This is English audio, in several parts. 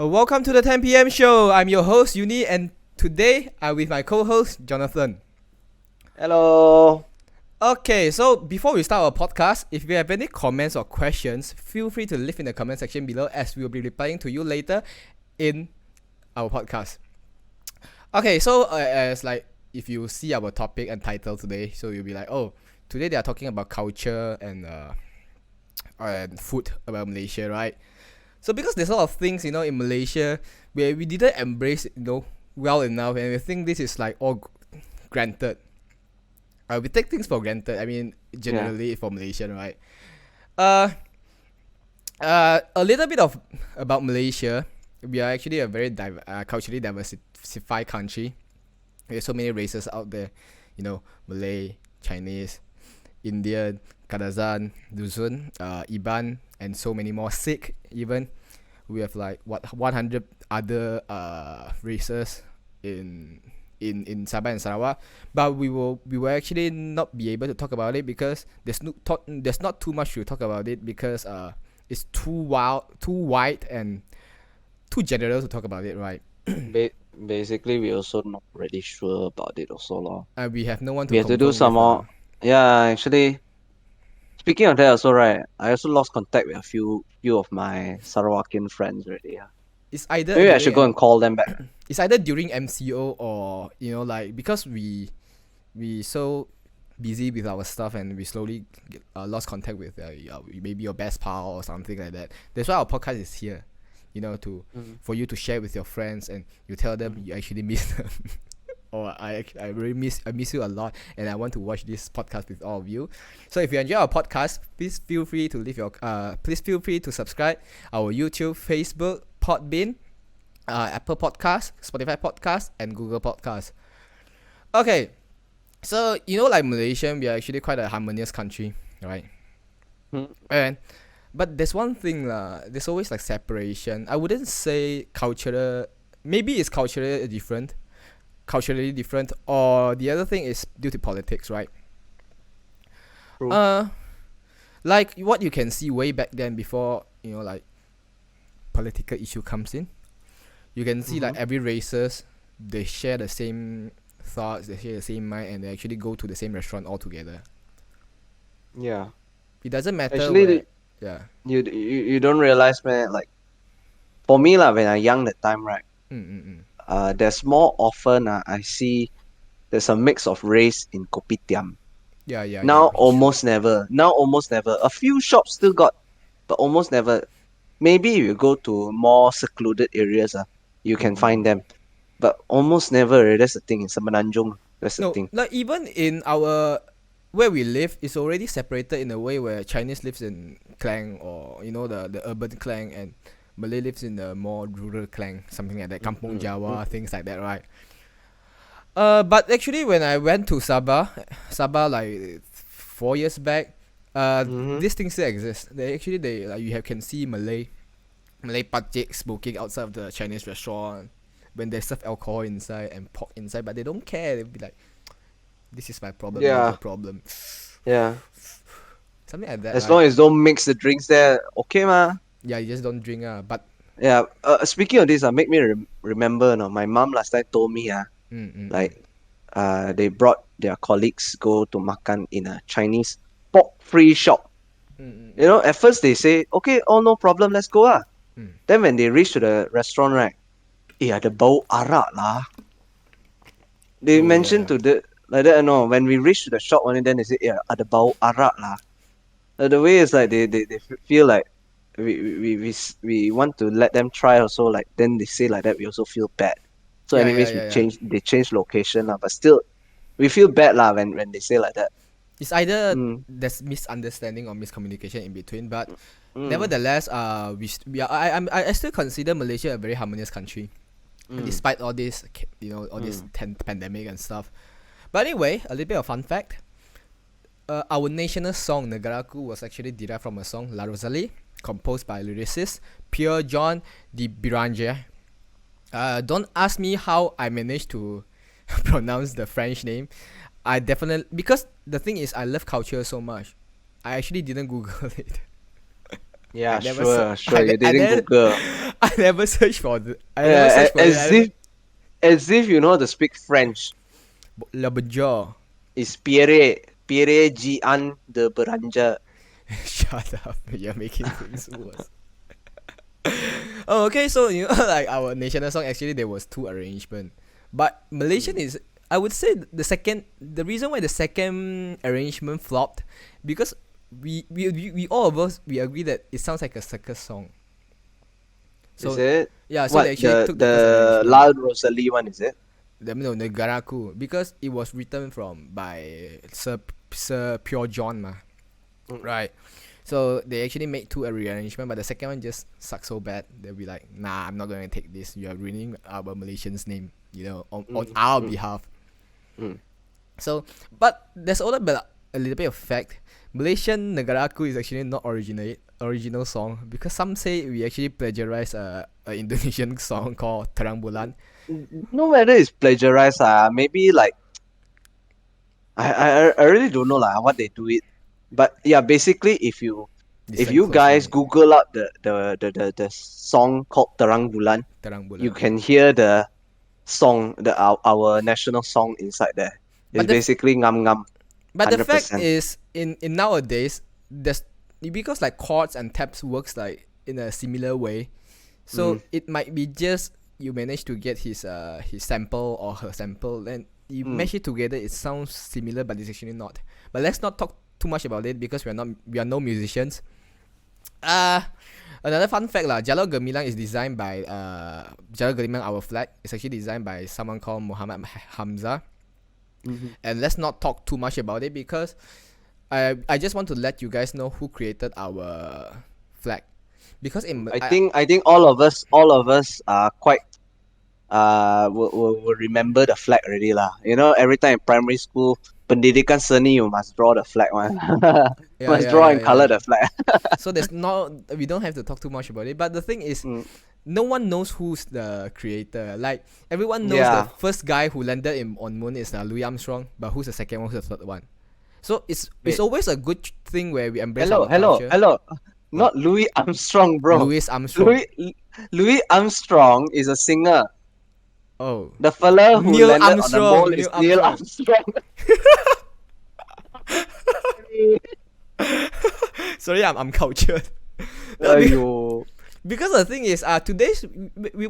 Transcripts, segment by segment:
Welcome to the 10 p.m. show. I'm your host, Uni, and today I'm with my co host, Jonathan. Hello. Okay, so before we start our podcast, if you have any comments or questions, feel free to leave in the comment section below as we will be replying to you later in our podcast. Okay, so as like if you see our topic and title today, so you'll be like, oh, today they are talking about culture and food about Malaysia, right? So because there's a lot of things, in Malaysia where we didn't embrace, well enough, and we think this is like all granted. We take things for granted. I mean, Yeah. generally for Malaysian, right? Uh, a little bit of about Malaysia. We are actually a very culturally diversified country. There's so many races out there, Malay, Chinese, Indian, Kadazan, Luzon, Iban, and so many more. Sikh, even. We have like 100 other races in in Sabah and Sarawak, but we will actually not be able to talk about it because there's not too much to talk about it because it's too wide and too general to talk about it, right? Basically, we also not really sure about it also, lor. We have no one to We have to do confirm some with. more. Yeah, actually, speaking of that also, right, I also lost contact with a few of my Sarawakian friends already. Yeah. It's either Maybe I during should go and call them back. it's either during MCO or like because we so busy with our stuff and we slowly lost contact with maybe your best pal or something like that. That's why our podcast is here, to Mm. for you to share with your friends and you tell them Mm. you actually miss them. Or I really miss you a lot and I want to watch this podcast with all of you. So if you enjoy our podcast, please feel free to subscribe our YouTube, Facebook, Podbean, Apple Podcast, Spotify Podcast, and Google Podcast. Okay, so like Malaysia, we are actually quite a harmonious country, right? Mm. And but there's one thing lah. There's always like separation. I wouldn't say cultural. Maybe it's culturally different, or the other thing is due to politics, right? True. Uh, like what you can see way back then before like political issue comes in. You can see like Mm-hmm. every races they share the same thoughts, they share the same mind, and they actually go to the same restaurant all together. Yeah. It doesn't matter Actually, where. Yeah. you don't realize, man. Like for me, lah, when I young that time, right. Mm mm mm. There's more often. I see there's a mix of race in kopitiam. Yeah yeah yeah. Now almost never. Now almost never. A few shops still got, but almost never. Maybe you go to more secluded areas, you can find them. But almost never. That's the thing in Semenanjung. That's the No, thing. like even in our where we live, it's already separated in a way where Chinese lives in clan or the urban clan and Malay lives in the more rural clan, something like that, Kampung Mm. Jawa, things like that, right? But actually, when I went to Sabah like 4 years back, Mm-hmm. these things still exist. They like you have can see Malay pakcik smoking outside of the Chinese restaurant when they serve alcohol inside and pork inside, but they don't care. They'll be like, "This is my problem, not Yeah. your problem," Yeah. something like that, As long right? as don't mix the drinks there, okay, ma. Yeah, you just don't drink, but Yeah. Speaking of this, make me remember. No, my mom last time told me, mm, mm, mm. like, they brought their colleagues go to makan in a Chinese pork-free shop. Mm, mm, You know, at first they say, okay, oh no problem, let's go ah. mm. Then when they reach to the restaurant, right, ada bau arak lah. They Oh yeah, mentioned yeah. to the like that, no. When we reach to the shop, only then they say, ada bau arak lah. The way is like they feel like we want to let them try also, like then they say like that we also feel bad. So Yeah, yeah, anyways yeah, yeah. they change location lah, but still we feel bad lah when they say like that. It's either Mm, there's misunderstanding or miscommunication in between, but mm, nevertheless, we are, I still consider Malaysia a very harmonious country, mm, despite all this, all this mm. pandemic and stuff. But anyway, a little bit of fun fact. Our national song Negaraku was actually derived from a song La Rosalie, composed by lyricist Pierre John de Biranger. Don't ask me how I managed to pronounce the French name. I definitely, because the thing is I love culture so much. I actually didn't Google it. I Yeah, never sure, sure. You I didn't never Google. I never search for I never search for it. I never As if you know how to speak French. Le Bonjour. It's Pierre Gian de Beranja. Shut up. You're making things worse. Oh, okay. So like our national song, actually, there was two arrangement, but Malaysian Mm. is. I would say the reason why the second arrangement flopped, because we all of us we agree that it sounds like a circus song. Is So it? yeah, so they What actually took the first the arrangement. La Rosalie one, is it? The no Negaraku, because it was written by Sir Pure John ma. Mm. Right. So they actually made two rearrangement, but the second one just sucks so bad. They'll be like, nah, I'm not gonna take this. You are ruining our Malaysians' name, on Mm. our Mm. behalf. Mm. So, but there's also a little bit of fact. Malaysian Negaraku is actually not original song, because some say we actually plagiarized a Indonesian song called Terang Bulan. No matter it's plagiarized, maybe like I really don't know like what they do it. But yeah, basically if Listen you guys closely, Google up the song called Terang Bulan, Terang you Bulan. can hear the song, our national song inside there. It's But the basically ngam ngam, But the fact 100%. is, in nowadays, there's because like chords and taps works like in a similar way, Mm. so it might be just you manage to get his sample or her sample, and you Mm. mash it together. It sounds similar, but it's actually not. But let's not talk too much about it, because we are no musicians. Uh Another fun fact lah, Jalur Gemilang is designed by Jalur Gemilang, our flag, is actually designed by someone called Muhammad Hamza. Mhm. And let's not talk too much about it, because I just want to let you guys know who created our flag, because I think all of us are quite will remember the flag already lah. You know, every time in primary school, pendidikan seni you must draw the flag one. yeah Must yeah draw yeah and yeah color yeah. the flag. So we don't have to talk too much about it. But the thing is, Mm. no one knows who's the creator. Like everyone knows the Yeah. first guy who landed on moon is Louis Armstrong, but who's the second one? Who's the third one? So it's Wait. always a good thing where we embrace Hello, our hello, culture. hello. What? Not Louis Armstrong, bro. Louis Armstrong. Louis Louis Armstrong is a singer. Oh, The fella who Neil landed on the Armstrong. moon is Neil Neil Armstrong. Armstrong. Sorry, I'm cultured. No, Aiyo. because the thing is, today's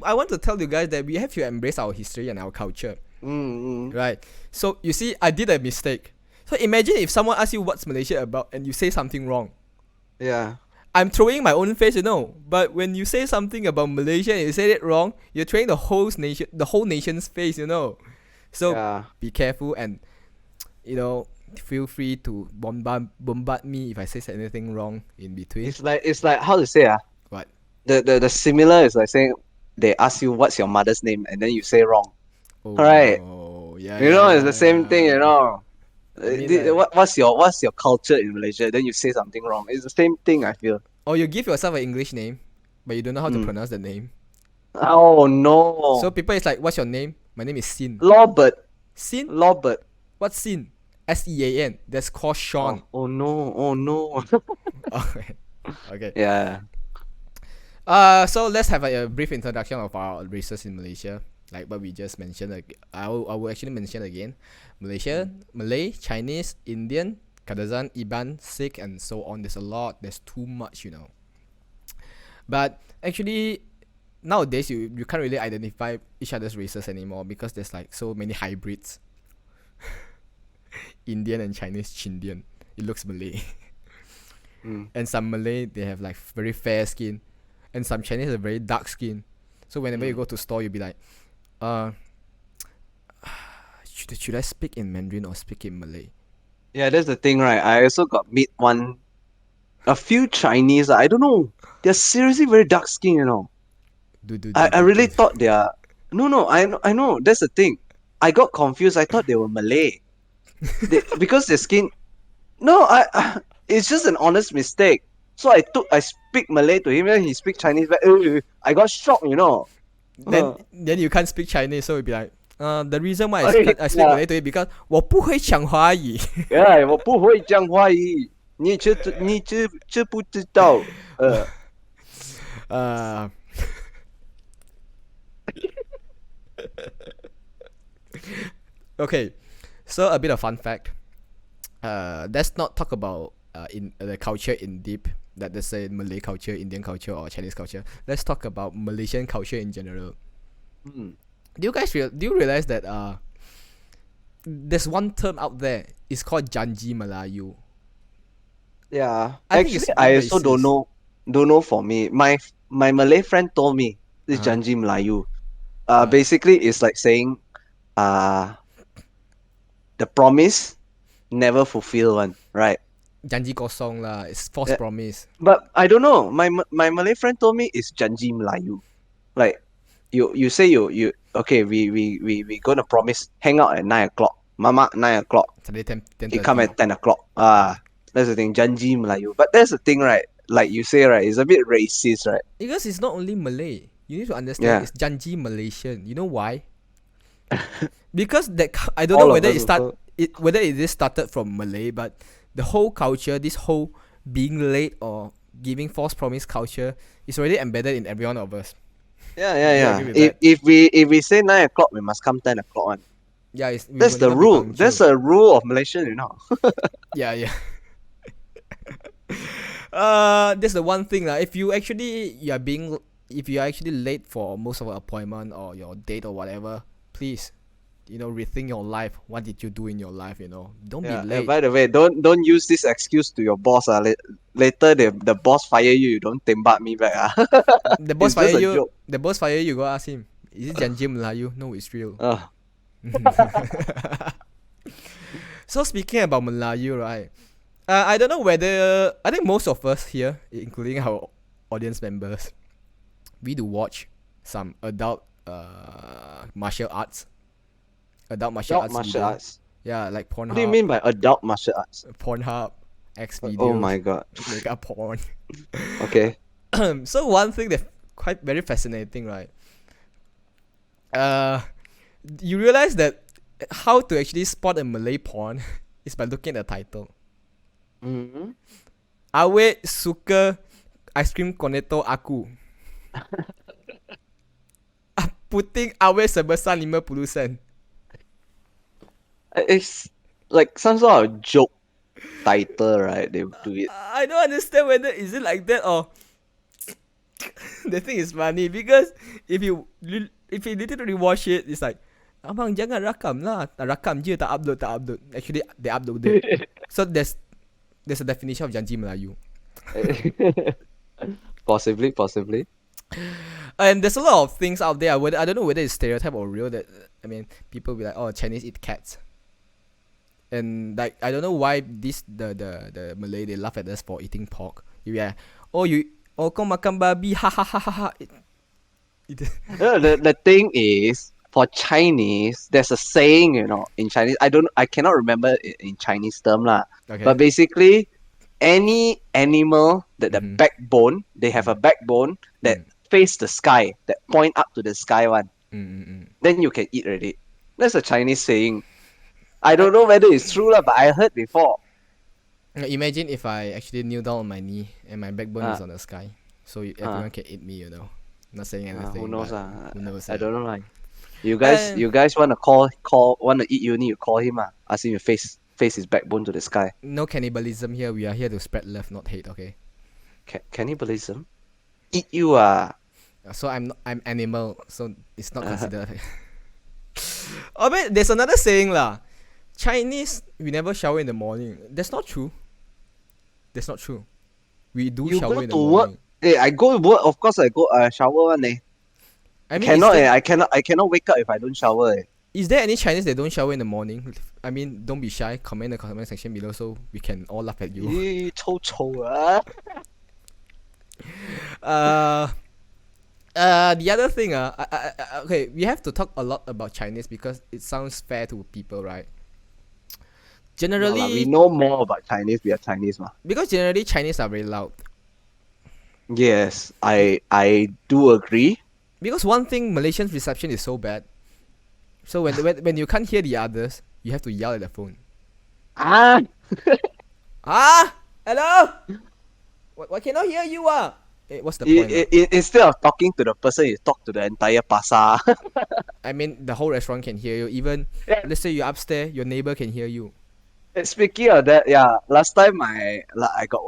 I want to tell you guys that we have to embrace our history and our culture, Mm, mm. right? So you see, I did a mistake. So imagine if someone asks you what's Malaysia about and you say something wrong. Yeah. I'm throwing my own face, But when you say something about Malaysia and you say it wrong, you're throwing the whole nation's face. So Yeah. be careful and feel free to bombard me if I say anything wrong in between. It's like how to say What? the similar is like saying they ask you what's your mother's name and then you say wrong. Oh Right. no! Yeah, You yeah, know, it's the yeah, same thing, you yeah. know. I mean, like, What's your culture in Malaysia? Then you say something wrong. It's the same thing, I feel. or you give yourself an English name, but you don't know how to Mm. pronounce the name. Oh So no. people is like, "What's your name?" My name is Sin. Lawbert. Sin? Lawbert. What's Sin? SEAN. That's called Sean. Oh no. Oh no. Okay. Okay. Yeah. So let's have a brief introduction of our races in Malaysia, like what we just mentioned. I will actually mention again: Malaysia, Malay, Chinese, Indian, Kadazan, Iban, Sikh, and so on. There's a lot. There's too much. But actually, nowadays you can't really identify each other's races anymore, because there's like so many hybrids. Indian and Chinese Chindian. It looks Malay. Mm. And some Malay, they have like very fair skin, and some Chinese have very dark skin. So whenever you go to store, you'll be like, uh, should I speak in Mandarin or speak in Malay? Yeah, that's the thing, right? I also got meet a few Chinese. I don't know. They're seriously very dark skin, you know. Do do I, do I do really do. thought they are. No, I know. That's the thing. I got confused. I thought they were Malay. Because their skin. No, it's just an honest mistake. So I speak Malay to him, and he speak Chinese back. I got shocked, you know. Then you can't speak Chinese, so you'll be like, the reason why I speak Yeah, Malay to you because 我不会讲华语. yeah, 我不会讲华语.你知不知道？Uh, okay, so a bit of fun fact. Let's not talk about in the culture in deep. That let's say Malay culture, Indian culture, or Chinese culture. Let's talk about Malaysian culture in general. Hmm. Do you realize that there's one term out there? It's called Janji Melayu. Yeah, I think it's actually, a bit I also don't racist. know. Don't know for me. My Malay friend told me Uh this huh. Janji Melayu. Uh, Basically, it's like saying, uh, the promise never fulfill one, right? Janji kosong lah. It's false Yeah, promise. but I don't know. My Malay friend told me it's Janji Melayu. Like, you say you okay. We gonna promise hang out at 9 o'clock. Mama 9 o'clock. Saturday 10 He come 30. at 10 o'clock. That's the thing. Janji Melayu. But that's the thing, right? Like you say, right? It's a bit racist, right? Because it's not only Malay. You need to understand Yeah. it's Janji Malaysian. You know why? Because I don't know All of whether us also. whether it is started from Malay, but the whole culture, this whole being late or giving false promise culture is already embedded in every one of us. Yeah, yeah, Do you yeah. agree with If that? if we say 9 o'clock, we must come 10 o'clock. One. Yeah, we That's will the never be rule. That's punctual. the rule of Malaysian. Yeah, yeah. That's the one thing lah. If you are actually late for most of an appointment or your date or whatever, please, rethink your life. What did you do in your life? Don't be Yeah. And late. by the way, don't use this excuse to your boss. Later the boss fire you. You don't tembak me back. The boss It's just fire a you. joke. The boss fire you. Go ask him. Is it Janji Melayu? No, it's real. Uh, So speaking about Melayu, right? I don't know whether I think most of us here, including our audience members, we do watch some adult martial arts, adult martial adult arts martial video. arts. Yeah, like What do you Pornhub, mean by adult martial arts? X Oh videos, my god. makeup porn. Okay. So one thing that's quite very fascinating, right? Uh, you realize that how to actually spot a Malay porn is by looking at the title. Mm-hmm. Awe suka ice cream cornetto aku. Puting awe sebesar 50 sen. It's like some sort of joke title, right? They would do it. I don't understand whether is it like that or the thing is funny because if you literally watch it, it's like abang jangan rakam lah, rakam je tak upload. Actually they uploaded. So there's a definition of janji Melayu. Possibly. And there's a lot of things out there. I don't know whether it's stereotype or real. That I mean, people be like, oh, Chinese eat cats, and like I don't know why the Malay they laugh at us for eating pork. Yeah, kau makan babi, ha ha ha ha ha. No, the thing is, for Chinese, there's a saying, in Chinese. I cannot remember it in Chinese term lah. Okay. But basically, any animal that the Mhm. backbone, they have a backbone that face the sky, that point up to the sky one, then you can eat already. That's a Chinese saying. I don't know whether it's true lah, but I heard before. Imagine if I actually kneel down on my knee and my backbone is Ah. on the sky, so everyone can eat me. Not saying anything. Who knows? But who knows? I don't know. Like, you guys want to want to eat uni? You call him. Ask him to face his backbone to the sky. No cannibalism here. We are here to spread love, not hate. Okay. Cannibalism? Eat you So I'm animal, so it's not considered. Oh, but there's another saying lah. Chinese, we never shower in the morning. That's not true. We do You shower go in the to work. morning. Hey, I go to work. Of course, I go shower one. I mean, Cannot. I cannot wake up if I don't shower. is there any Chinese that don't shower in the morning? I mean, don't be shy. Comment in the comment section below so we can all laugh at you. Chow. The other thing, okay, we have to talk a lot about Chinese because it sounds fair to people, right? Generally, we know more about Chinese. We are Chinese, ma. because generally Chinese are very loud. Yes, I do agree. Because one thing, Malaysians' reception is so bad. So when you can't hear the others, you have to yell at the phone. Ah, Ah! Hello. What cannot hear you? What's the point? Instead of talking to the person, you talk to the entire pasar. I mean, the whole restaurant can hear you. Even Yeah. let's say you're upstairs, your neighbor can hear you. Speaking of that, yeah, last time I got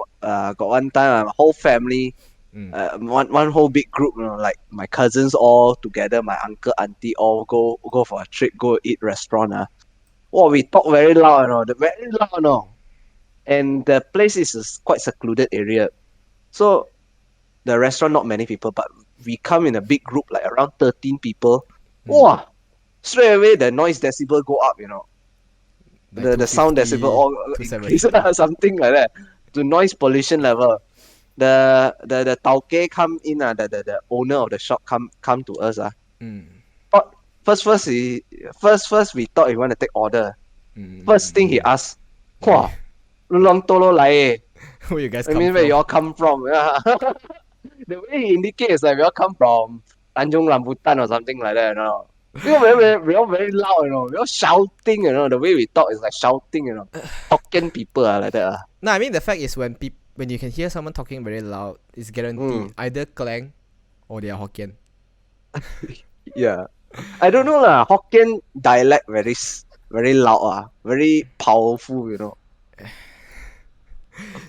one time my whole family, Mm. one whole big group, like my cousins all together, my uncle auntie all go for a trip, go eat restaurant. Oh, we talk very loud, very loud, and the place is a quite secluded area, so the restaurant not many people, but we come in a big group, like around 13 people. Mm. Wow, straight away the noise decibel go up, Like the sound decibel 250, all increase 270. something like that to noise pollution level. The tauke come in, the owner of the shop come to us. Mm. Thought, first we thought he want to take order. First thing he Mm. asked, Where, "Wow, long tolo lai." where you guys I come mean, where from? you all come from? Yeah. The way he indicates like we all come from Tanjung Rambutan or something like that. We all very loud, we all shouting, the way we talk is like shouting, Hokkien people are like that. No, I mean the fact is when you can hear someone talking very loud, it's guaranteed Mm, either Klang or they are Hokkien. yeah. I don't know lah. Hokkien dialect very loud very powerful.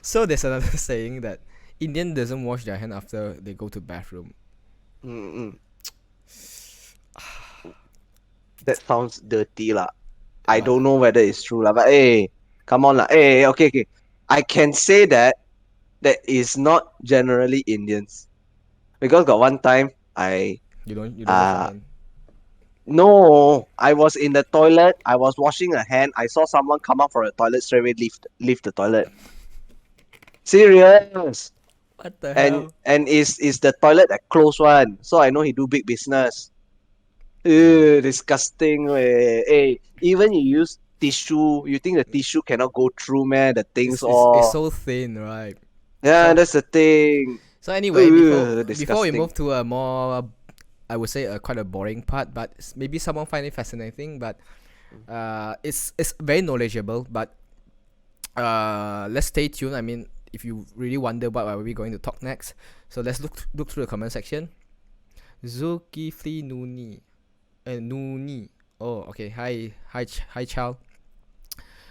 So there's another saying that Indian doesn't wash their hand after they go to bathroom. Mm-mm. That sounds dirty lah. I Uh, don't know whether it's true lah, but hey, come on lah. Hey, okay, okay. I can say that is not generally Indians because got one time you don't wash your uh hand. no, I was in the toilet. I was washing a hand. I saw someone come out from the toilet straight away leave the toilet. Serious. What the And hell? is the toilet that close one, so I know he do big business. Yeah. Disgusting way. Hey, even you use tissue, you think the tissue cannot go through, man? The things It's all. so thin, right? Yeah, So that's the thing. so anyway, before we Disgusting. move to a more, I would say, quite a boring part, but maybe someone find it fascinating. But it's very knowledgeable. But let's stay tuned. I mean, if you really wonder what are we going to talk next, so let's look through the comment section. Zulkifli Nuni. Oh, okay. Hi, Chow.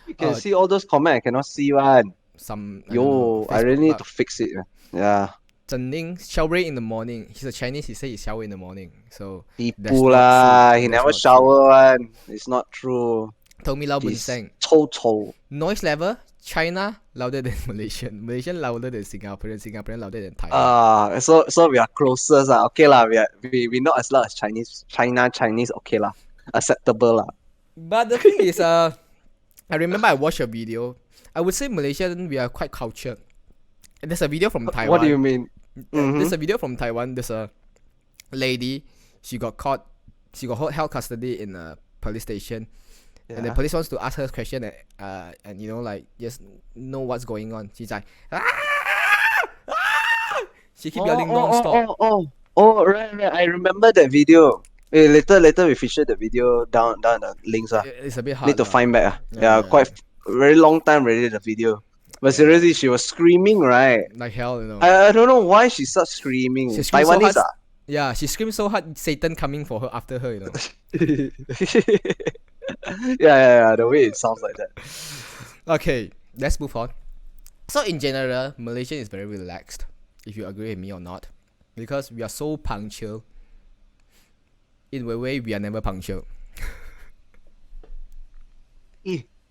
You can Uh, see all those comments. I cannot see one. some I don't know Yo, I Facebook really need bug. to fix it, man. Yeah. Zhen Ning, Xiaowei in the morning. He's a Chinese. He say he's Xiaowei in the morning. So that's Tipu not true. lah. He That's never not true. shower one. It's not true. Tomi Lau Bun He's Seng. Chou. Noise level. China louder than Malaysian louder than Singaporean louder than Taiwan. So we are closest lah. Okay lah. We not as loud as Chinese. Okay lah. Acceptable lah. But the thing is, I remember I watched a video. I would say Malaysian we are quite cultured. And there's a video from What do you Taiwan. mean? Mm-hmm. There's a video from Taiwan. There's a lady. She got caught. She got held custody in a police station, and the Yeah. police wants to ask her a question. And like just know what's going on. She's like, ah! Ah! She keep yelling non-stop. Right. I remember that video. Later we feature the video down the links. It's a bit Need hard to lah. find back. Yeah, Yeah, quite very long time already the video. But yeah. seriously, she was screaming, right? Like hell. I don't know why she starts She screaming. screams so hard. Taiwanese Yeah, she screams so hard. Satan coming for her after her. yeah, the way it sounds like that. Okay, let's move on. So in general, Malaysia is very relaxed. If you agree with me or not, because we are so punctual. In a way, we are never punctual.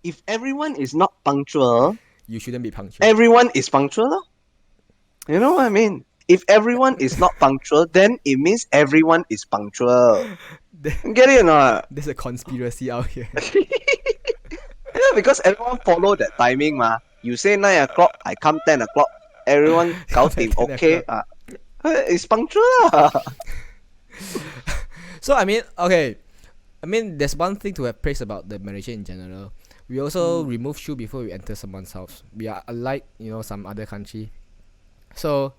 If everyone is not punctual, You shouldn't be punctual. everyone is punctual, lor. You know what I mean? If everyone is not punctual, then it means everyone is punctual. Get it or not? There's a conspiracy out here. Yeah, because everyone follow that timing, ma. You say 9 o'clock, I come 10 o'clock. Everyone Come at 搞定 10 okay. o'clock. It's punctual lah. So I mean, okay. I mean, there's one thing to have praise about the Malaysia in general. We also remove shoe before we enter someone's house. We are unlike some other country. So,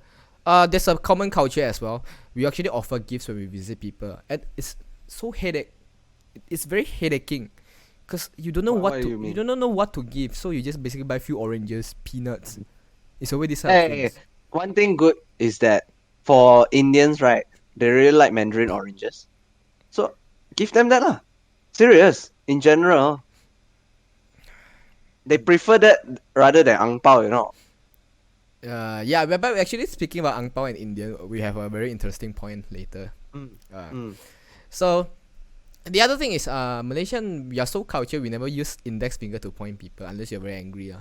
there's a common culture as well. We actually offer gifts when we visit people, and it's so headache. It's very headaching, cause you don't know What what do to you mean? don't know what to give. So you just basically buy few oranges, peanuts, It's always these type of Hey, things. one thing good is that for Indians, right, they really like Mandarin oranges. So give them that lah. Serious. In general, they prefer that rather than ang pao, you know. Yeah, but actually speaking about ang pao and Indian, we have a very interesting point later. Mm. Uh, Mm. so the other thing is, Malaysian, we are so cultured, we never use index finger to point people unless you're very angry.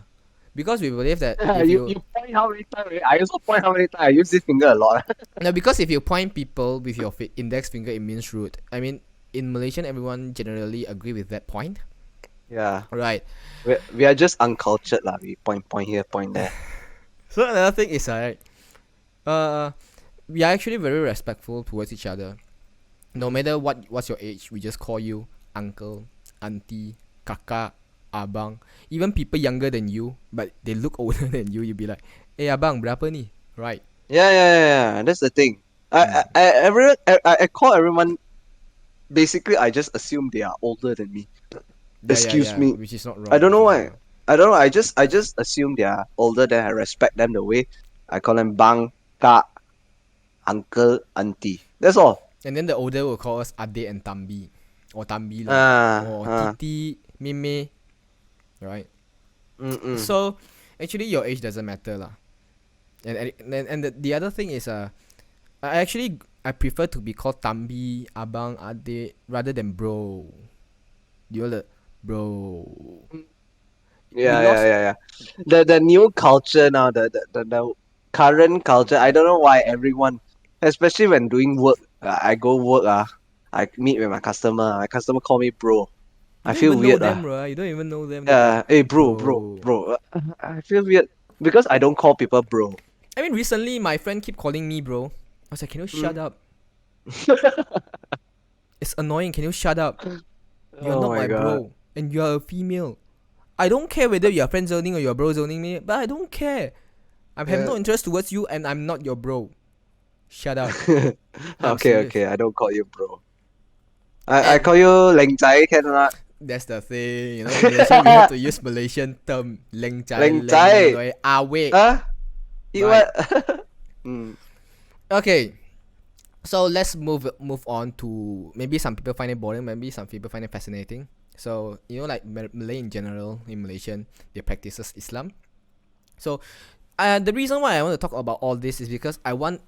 Because we believe that if You you you point how many times? I also point how many times. I use this finger a lot. no, because if you point people with your index finger, it means rude. I mean, in Malaysian, everyone generally agree with that point, Yeah, right? we are just uncultured lah. We point here, point there. So another thing is, uh, we are actually very respectful towards each other. No Mm. matter what's your age, we just call you uncle, auntie, kakak, abang. Even people younger than you, but they look older than you, you'll be like, "Eh abang, berapa ni?" Right? Yeah. That's the thing. Mm. I call everyone. Basically, I just assume they are older than me. Excuse Yeah. me. Which is not I wrong. don't Which know is not why. wrong. I don't know. I just assume they are older. Then I respect them the way I call them bang, kak, uncle, auntie. That's all. And then the older will call us ade and tambi, or tambi lah, Ah, or ah. titi, meme, right? Mm. So actually, your age doesn't matter lah. And the other thing is I prefer to be called tambi, abang, ade rather than bro. You're the bro. We lost. Yeah. The new culture now, the current culture. I don't know why everyone, especially when doing work. I go work. I meet with my customer. My customer call me bro. You I don't feel even know weird. them, right? You don't even know them. They'll be like, Yeah. Hey, bro, bro, bro. bro. I feel weird because I don't call people bro. I mean, recently my friend keep calling me bro. I was like, can you shut Mm. up? It's annoying. Can you shut up? You're Oh not my my god. bro, and you're a female. I don't care whether you're friend zoning or you're bro zoning me, but I don't care. I have Yeah. no interest towards you, and I'm not your bro. Shut up. No, I'm serious. Okay. I don't call you bro. I And call you Leng Zai, can not? that's the thing, in Malaysia we have to use Malaysian term leng chai, Leng leng Zai. loi, awe, Huh? You right? what? Mm. Okay, so let's move on to maybe some people find it boring, maybe some people find it fascinating. So like Malay in general in Malaysian, they practices Islam. So, the reason why I want to talk about all this is because I want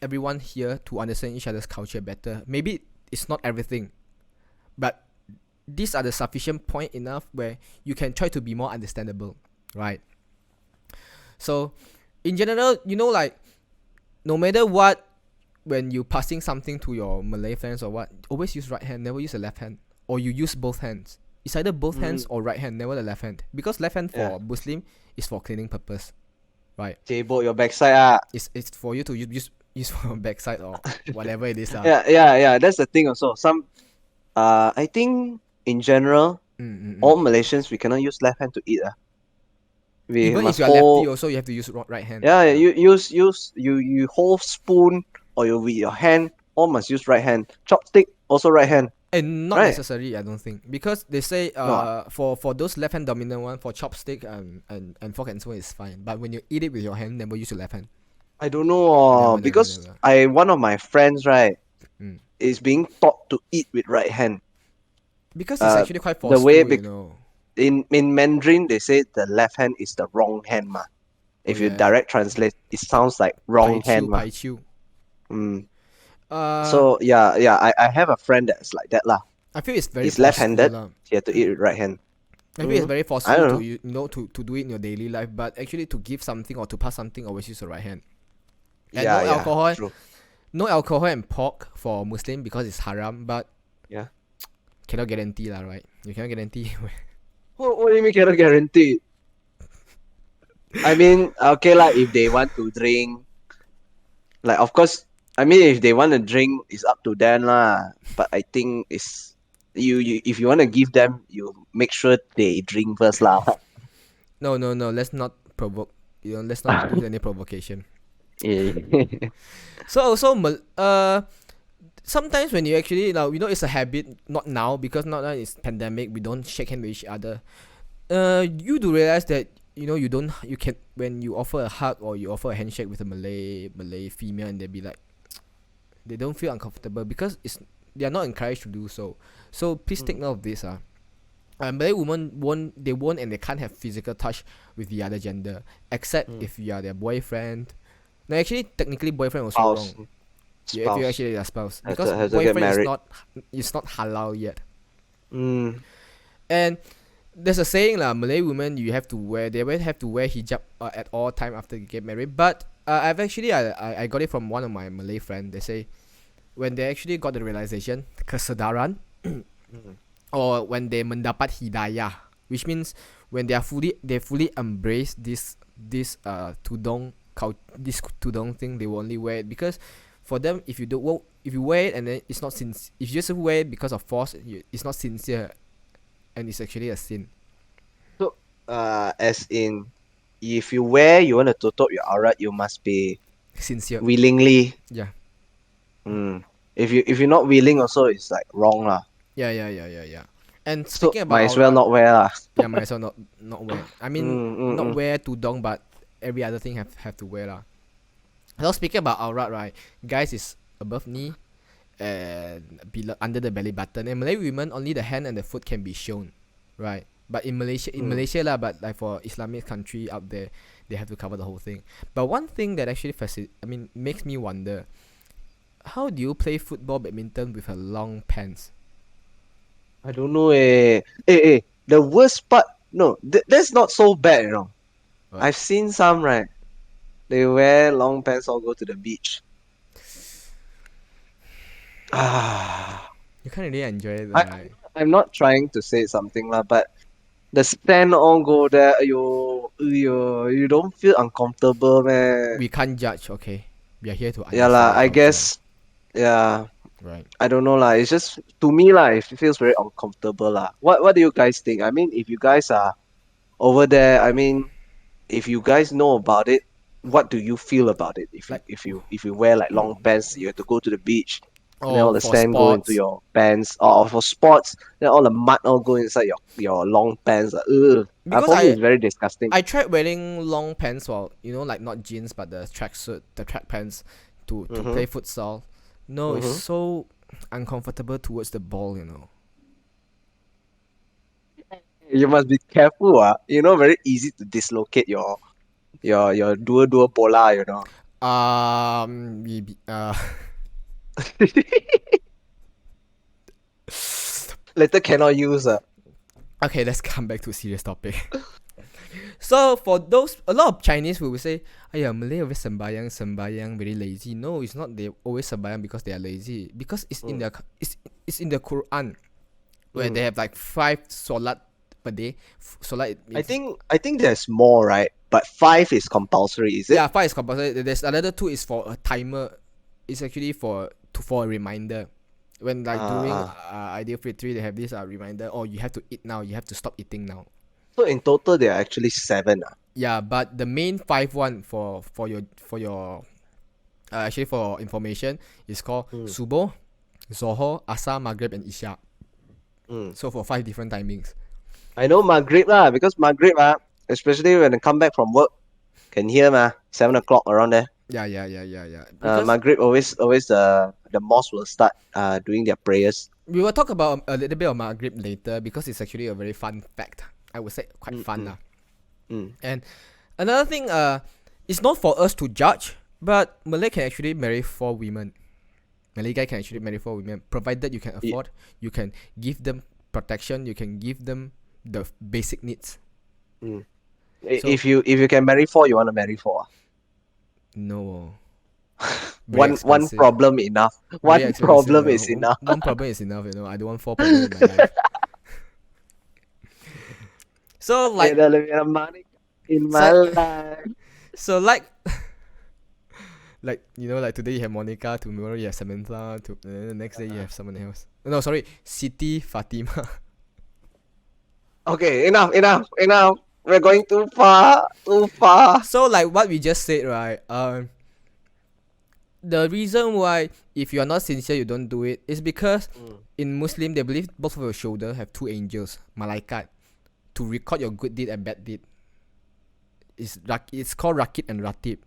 everyone here to understand each other's culture better. Maybe it's not everything, but these are the sufficient point enough where you can try to be more understandable, right? So, in general, like no matter what, when you passing something to your Malay friends or what, always use right hand, never use the left hand, or you use both hands. It's either both hands Mm. or right hand, never the left hand, because left hand Yeah. for Muslim is for cleaning purpose, right? Jabo your backside. It's for you to use for your backside or whatever it is lah. Yeah. That's the thing also. I think in general, Mm. all Malaysians we cannot use left hand to eat. We Even if must you are lefty, hold. also you have to use right hand. Yeah, Yeah. you you hold spoon or you with your hand. All must use right hand. Chopstick also right hand. And not Right? necessary, I don't think, because they say No. for those left hand dominant one, for chopstick and fork and spoon is fine, but when you eat it with your hand, never use your left hand. I don't know. Because Never. one of my friends, right, Mm. is being taught to eat with right hand. Because it's actually quite The way forceful. in Mandarin they say the left hand is the wrong hand ma. Oh If you yeah, direct translate, it sounds like wrong hand ma. pai chiu. Mm. Uh, So yeah. I have a friend that's like that lah. I feel it's very He's forceful left-handed. lah. He had to eat with right hand. I feel it's very I forceful don't to know. to do it in your daily life, but actually to give something or to pass something, always use the right hand. And Yeah, no alcohol, true. no alcohol and pork for Muslim because it's haram, but Yeah. cannot guarantee lah, right? You cannot guarantee. What do you mean cannot guarantee? I mean, okay lah, if they want to drink, like of course, I mean if they want to drink, it's up to them lah. But I think it's you if you want to give them, you make sure they drink first lah. No. Let's not provoke. Let's not use any provocation. Yeah. So also, sometimes when you actually it's a habit. Not now because not now it's pandemic. We don't shake hand with each other. You do realize that you don't, you can, when you offer a hug or you offer a handshake with a Malay female, and they be like, they don't feel uncomfortable because they are not encouraged to do so. So please take note of this. Malay women won't and they can't have physical touch with the other gender except if you are their boyfriend. No, actually, technically, boyfriend also Spouse. wrong. Yeah, if you Spouse. actually their spouse, Has because to get boyfriend is married. not, it's not halal yet. Mm. And there's a saying lah, Malay women they will have to wear hijab at all time after you get married. But I've actually I got it from one of my Malay friend. They say when they actually got the realization, kesedaran, or when they mendapat hidayah, which means when they fully embrace this this tudong thing, they will only wear it because for them, if you don't, well, if you wear it and then it's not if you just wear it because of force, it's not sincere, and it's actually a sin. So, as in, if you want to tutup your aurat, you must be Sincere. willingly. Yeah. If you're not willing, also it's like wrong lah. Yeah. And So speaking about might as well aurat, not wear lah. yeah, might as well not wear. I mean, not Mm. wear tudong, but every other thing have to wear lah. So speaking about aurat, right, guys is above knee and below, under the belly button. And Malay women, only the hand and the foot can be shown, right? But in Malaysia lah, but like for Islamic country out there, they have to cover the whole thing. But one thing that actually makes me wonder, how do you play football, badminton with a long pants? I don't know. The worst part, no, that's not so bad, you know. What? I've seen some, right? They wear long pants or go to the beach. You can't really enjoy it, I, right? I'm not trying to say something lah, but the stand all go there. You don't feel uncomfortable, man. We can't judge, okay? We are here to Yeah understand lah. the I culture, guess. Yeah. right? I don't know lah. It's just to me lah. It feels very uncomfortable lah. What do you guys think? I mean, if you guys are over there, I mean, if you guys know about it, what do you feel about it? If you Like- if you wear like long pants, you have to go to the beach, and then all Or the for sand go into sports, your pants, or for sports, then all the mud all go inside your long pants. Ugh. Because For me, it's very disgusting. I tried wearing long pants, or like not jeans but the tracksuit, the track pants to play futsal. No, it's so uncomfortable towards the ball, You must be careful, very easy to dislocate your dua bola, Maybe, Later cannot use. okay, let's come back to a serious topic. So for those, a lot of Chinese will say, "Ayah, Malay always sembayang, very lazy." No, it's not. They always sembayang because they are lazy. Because it's in it's in the Quran, where they have like 5 solat per day. Solat. I think there's more, right? But 5 is compulsory, is it? Yeah, 5 is compulsory. There's another 2 is for a timer. It's actually for a reminder. When during Ideal Fitri, they have this reminder. Oh, you have to eat now. You have to stop eating now. So in total, there are actually 7. Yeah, but the main 5 one for your actually for information is called Subuh, Zohor, Asar, Maghrib, and Isha. So for 5 different timings. I know Maghrib lah, because Maghrib especially when I come back from work, can hear 7 o'clock around there. Yeah. Because Maghrib always the mosque will start doing their prayers. we will talk about a little bit of Maghrib later because it's actually a very fun fact. I would say quite fun lah. And another thing, it's not for us to judge, but Malay can actually marry 4 women. Malay guy can actually marry 4 women, provided you can afford. You can give them protection. You can give them the basic needs. If you can marry 4, you want to marry 4. No. One problem enough. Very One expensive, problem is One- enough. One problem is enough. I don't want 4 problems in my life. So like, Get a little bit of money in my life. so like, like today you have Monica, tomorrow you have Samantha, the next day you have someone else. No, sorry, Siti, Fatima. Okay, enough. We're going too far. So like what we just said, right? The reason why if you are not sincere you don't do it is because in Muslim they believe both of your shoulder have 2 angels, malaikat, to record your good deed and bad deed. it's called rakit and ratib.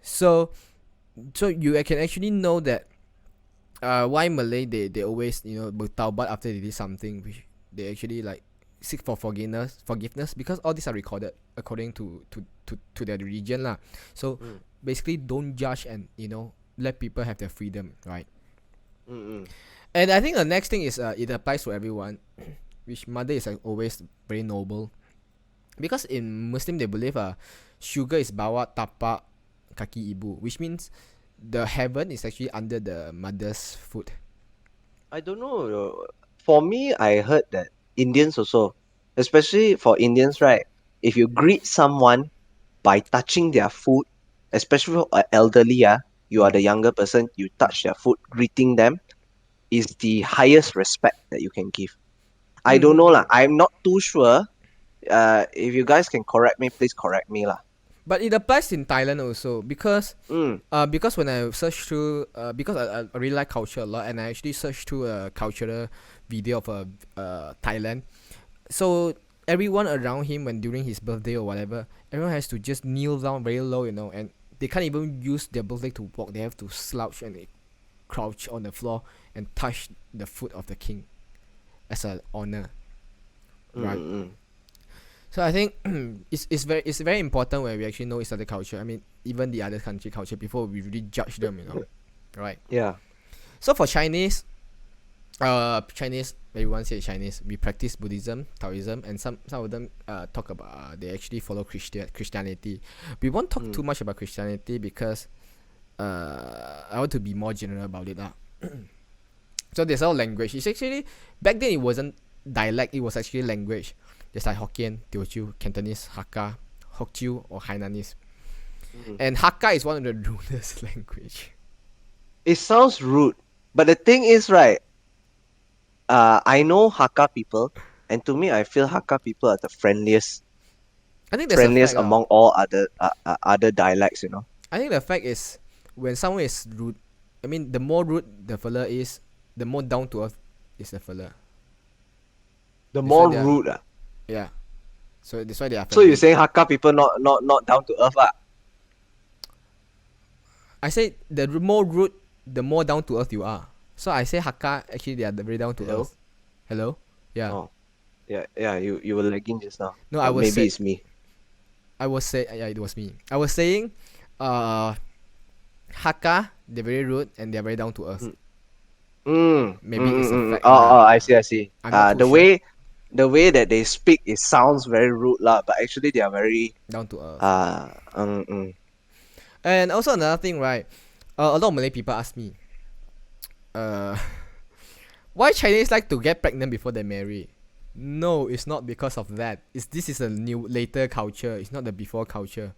So you can actually know that why Malay they always bertaubat after they did something, which they actually like seek for forgiveness because all these are recorded according to their religion lah. So basically don't judge and let people have their freedom, right? And I think the next thing is it applies to everyone, which mother is always very noble, because in Muslim they believe sugar is bawa tapak kaki ibu, which means the heaven is actually under the mother's foot. I don't know. For me, I heard that Indians also, especially for Indians, right? If you greet someone by touching their foot, especially for elderly, you are the younger person, you touch their foot, greeting them is the highest respect that you can give. I don't know lah. I'm not too sure. If you guys can correct me, please correct me lah. But it applies in Thailand also because when I search through because I really like culture a lot, and I actually searched through a cultural video of Thailand. So everyone around him when during his birthday or whatever, everyone has to just kneel down very low, and they can't even use their both legs to walk. They have to slouch and crouch on the floor and touch the foot of the king as an honor, right? So I think it's very important when we actually know each other culture. I mean, even the other country culture before we really judge them, right? Yeah. So for Chinese, everyone say Chinese. We practice Buddhism, Taoism, and some of them talk about they actually follow Christianity. We won't talk too much about Christianity because I want to be more general about it lah. So there's our language. It's actually back then it wasn't dialect. It was actually language. Just like Hokkien, Teochew, Cantonese, Hakka, Hokkien, or Hainanese. And Hakka is one of the rudest language. It sounds rude, but the thing is, right? I know Hakka people, and to me, I feel Hakka people are the friendliest. I think that's friendliest a fact, among all other dialects. I think the fact is when someone is rude, I mean, the more rude the fella is, the more down to earth is the fella. The more rude, yeah. So that's why they are. So you're saying Hakka people not down to earth, I say the more rude, the more down to earth you are. So I say Hakka actually they are very down to earth. Hello? Yeah. Oh. Yeah. You were lagging just now. No, I was maybe it's me. I was saying it was me. I was saying, Hakka they're very rude and they're very down to earth. Maybe it's a fact. I see. The way that they speak, it sounds very rude lah, but actually they are very down to earth. And also another thing, right? A lot of Malay people ask me, why Chinese like to get pregnant before they marry? No, it's not because of that. This is a new later culture. It's not the before culture.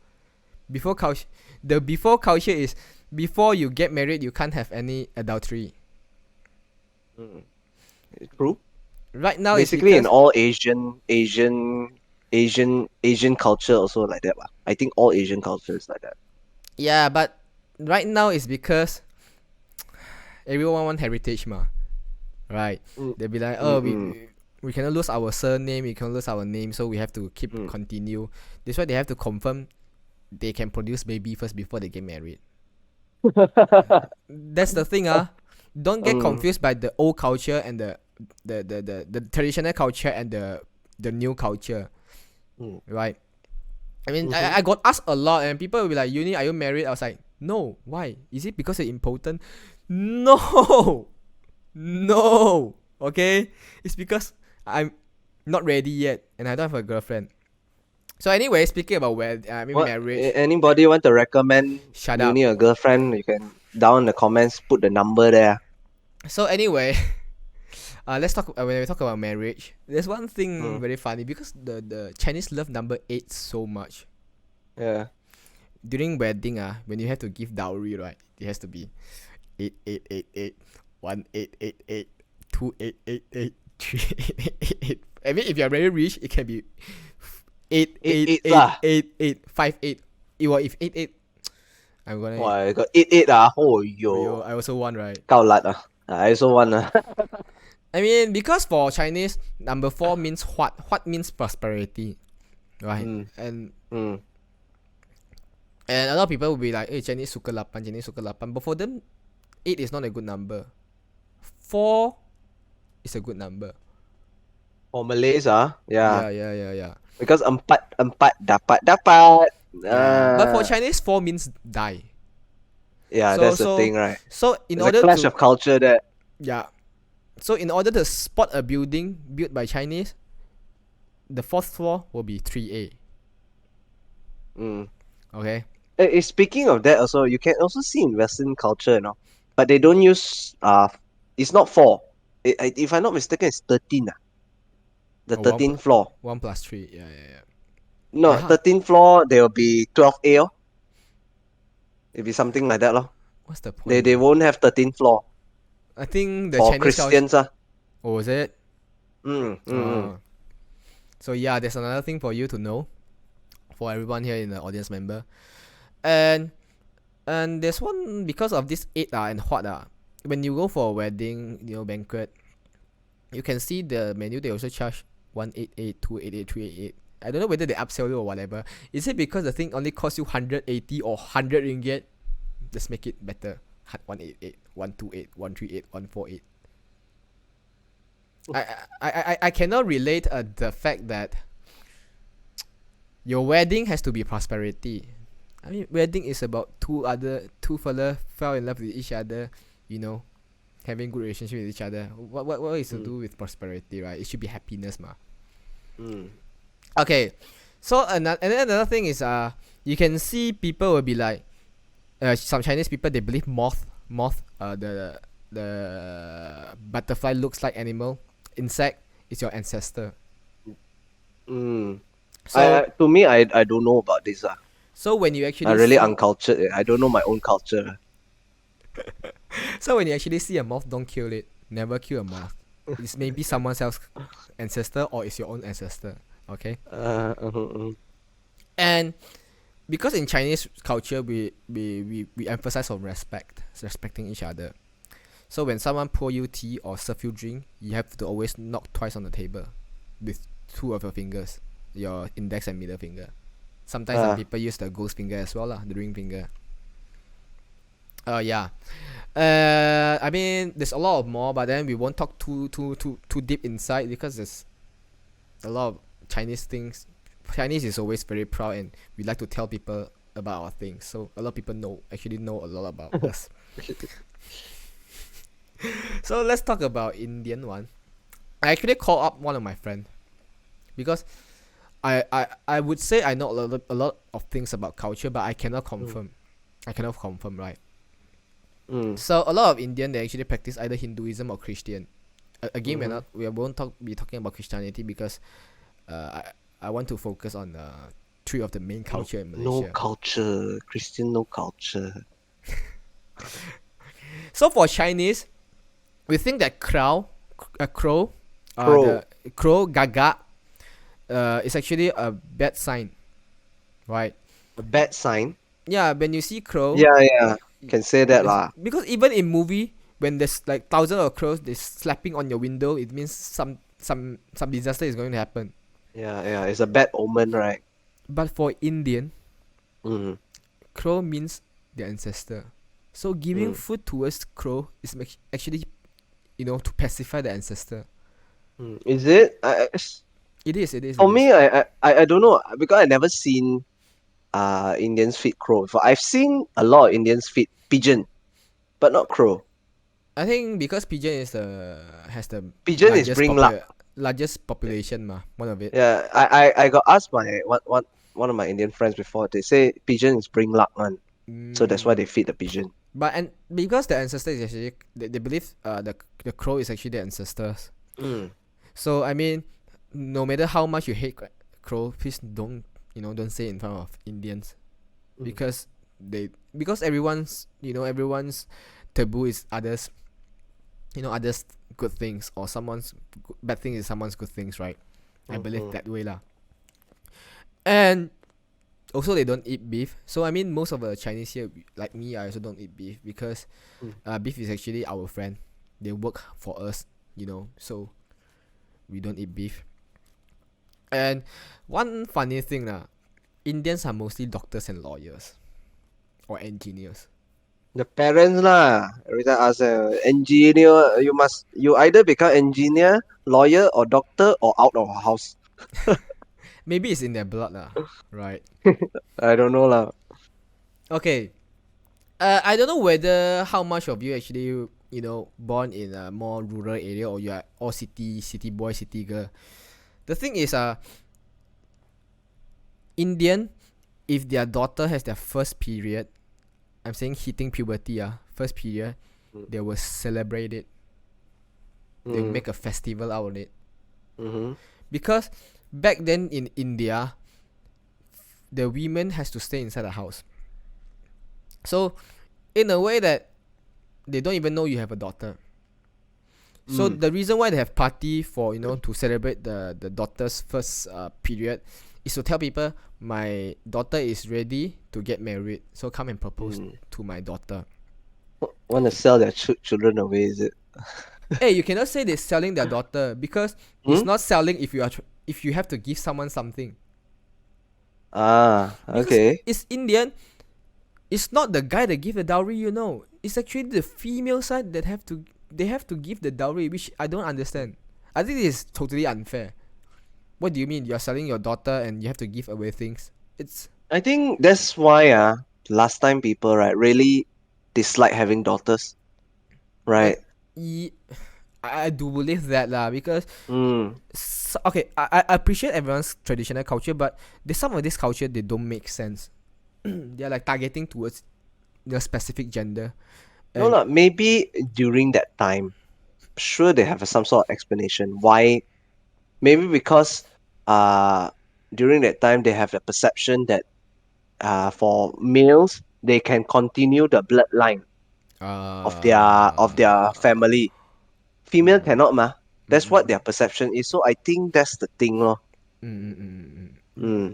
The before culture is before you get married, you can't have any adultery. True. Right now, basically in all Asian culture also like that. I think all Asian culture is like that. Yeah, but right now it's because everyone want heritage, right? They'll be like, we cannot lose our surname, we cannot lose our name, so we have to keep continue. That's why they have to confirm they can produce baby first before they get married. That's the thing, Don't get confused by the old culture and the traditional culture and the new culture, right? I mean, I got asked a lot, and people will be like, "Uni, are you married?" I was like, "No, why? Is it because it's important?" No, okay, it's because I'm not ready yet, and I don't have a girlfriend. So anyway, speaking about marriage. Anybody want to recommend Shut up. Uni a girlfriend? You can down in the comments put the number there. So anyway, let's talk when we talk about marriage. There's one thing very funny because the Chinese love number 8 so much. Yeah. During wedding, when you have to give dowry, right? It has to be 8888, 1888, 2888, 3888. I mean, if you're very rich, it can be 8888, 58. If 88, I'm gonna. Wow, I got 88 Oh yo. I also want, right? Gao lat I also want I mean, because for Chinese, number 4 means what? What means prosperity, right? And And a lot of people will be like, hey, Chinese suka 8, Chinese suka 8. But for them, 8 is not a good number. 4 is a good number. For Malaysia, yeah. Yeah. Because empat dapat. But for Chinese, 4 means die. Yeah, So that's the so thing, right? so in There's a order clash to of culture there. yeah, so in order to spot a building built by Chinese, the fourth floor will be 3A. Mm. Okay. Speaking of that, also you can also see in Western culture, but they don't use it's not 4. If I'm not mistaken, it's 13. The Oh, 13th floor. 1 plus 3. Yeah. No, Huh? 13th floor there will be 12A. Oh. It'll be something like that, lor. What's the They point? they won't have 13th floor I think the for Chinese culture. Christians. Oh, is it? Mm. So yeah, there's another thing for you to know, for everyone here in the audience member, and there's one because of this 8 and what when you go for a wedding, banquet, you can see the menu. They also charge 188, 288, 388. I don't know whether they upsell you or whatever. Is it because the thing only costs you 180 or 100 ringgit? Let's make it better. 188, 128, 138, 148. I cannot relate the fact that your wedding has to be prosperity. I mean, wedding is about two fella fell in love with each other, having good relationship with each other. What is to do with prosperity, right? It should be happiness, ma. Okay, so another thing is you can see people will be like, some Chinese people, they believe moth the butterfly looks like animal, insect is your ancestor. So To me, I don't know about this. so when you actually I'm really see, uncultured. I don't know my own culture. so when you actually see a moth, don't kill it. Never kill a moth. It's maybe someone else's ancestor or it's your own ancestor. Okay. And because in Chinese culture we emphasize on respecting each other. So when someone pour you tea or serve you drink, you have to always knock twice on the table with 2 of your fingers, your index and middle finger. Sometimes some people use the ghost finger as well, the ring finger. Yeah. I mean, there's a lot of more, but then we won't talk too deep inside because there's a lot of Chinese things. Chinese is always very proud, and we like to tell people about our things. So a lot of people know a lot about us. So let's talk about Indian one. I actually called up one of my friend because I would say I know a lot of things about culture, but I cannot confirm. I cannot confirm, right? So a lot of Indian, they actually practice either Hinduism or Christian. Again, we won't be talking about Christianity because I want to focus on 3 of the main culture in Malaysia. No culture, Christian, no culture. So for Chinese, we think that crow, Crow. the crow gaga, is actually a bad sign, right? A bad sign. Yeah, when you see crow, Yeah. Can say that lah. because even in movie, when there's like thousands of crows, they slapping on your window, it means some disaster is going to happen. Yeah. It's a bad omen, right? But for Indian, Mm. crow means their ancestor. So giving food towards crow is actually, to pacify the ancestor. Is it? It is. For me, I don't know because I never seen Indians feed crow. I've seen a lot of Indians feed pigeon, but not crow. I think because pigeon has the Pigeon is bring luck. largest population, one of it. Yeah, I got asked by one of my Indian friends before. They say pigeon is bring luck one, so that's why they feed the pigeon. But and because the ancestor is actually they believe the crow is actually their ancestors. So I mean, no matter how much you hate crow, please don't say it in front of Indians, because everyone's taboo is others good things, or someone's bad thing is someone's good things, right? I believe that way lah. And also they don't eat beef. So I mean, most of the Chinese here, like me, I also don't eat beef because beef is actually our friend. They work for us, so we don't eat beef. And one funny thing Indians are mostly doctors and lawyers. or engineers? The parents lah. Every time ask engineer, you either become engineer, lawyer, or doctor, or out of house. Maybe it's in their blood lah, right? I don't know lah. Okay. I don't know whether how much of you actually born in a more rural area or you are all city boy, city girl. The thing is, Indian, if their daughter has their first period, I'm saying hitting puberty, first period, Mm. they will celebrate it. They will make a festival out of it. Mm-hmm. Because back then in India, the women has to stay inside the house. So, in a way that they don't even know you have a daughter. So the reason why they have party for to celebrate the daughter's first period is to tell people my daughter is ready to get married. So come and propose to my daughter. Want to sell their children away, is it? Hey, you cannot say they're selling their daughter because it's not selling if if you have to give someone something. Ah, Because okay. it's Indian, it's not the guy that give the dowry. It's actually the female side that have to give the dowry, which I don't understand. I think this is totally unfair. What do you mean you're selling your daughter and you have to give away things? It's I think that's why last time people right really dislike having daughters, but right? I do believe that lah because Mm. okay, I appreciate everyone's traditional culture, but there's some of this culture they don't make sense. They're like targeting towards the specific gender. No And lah, maybe during that time, sure they have some sort of explanation why. Maybe because uh during that time they have the perception that for males they can continue the bloodline of their family. Female cannot mah. That's what their perception is. So I think that's the thing lor. Mm,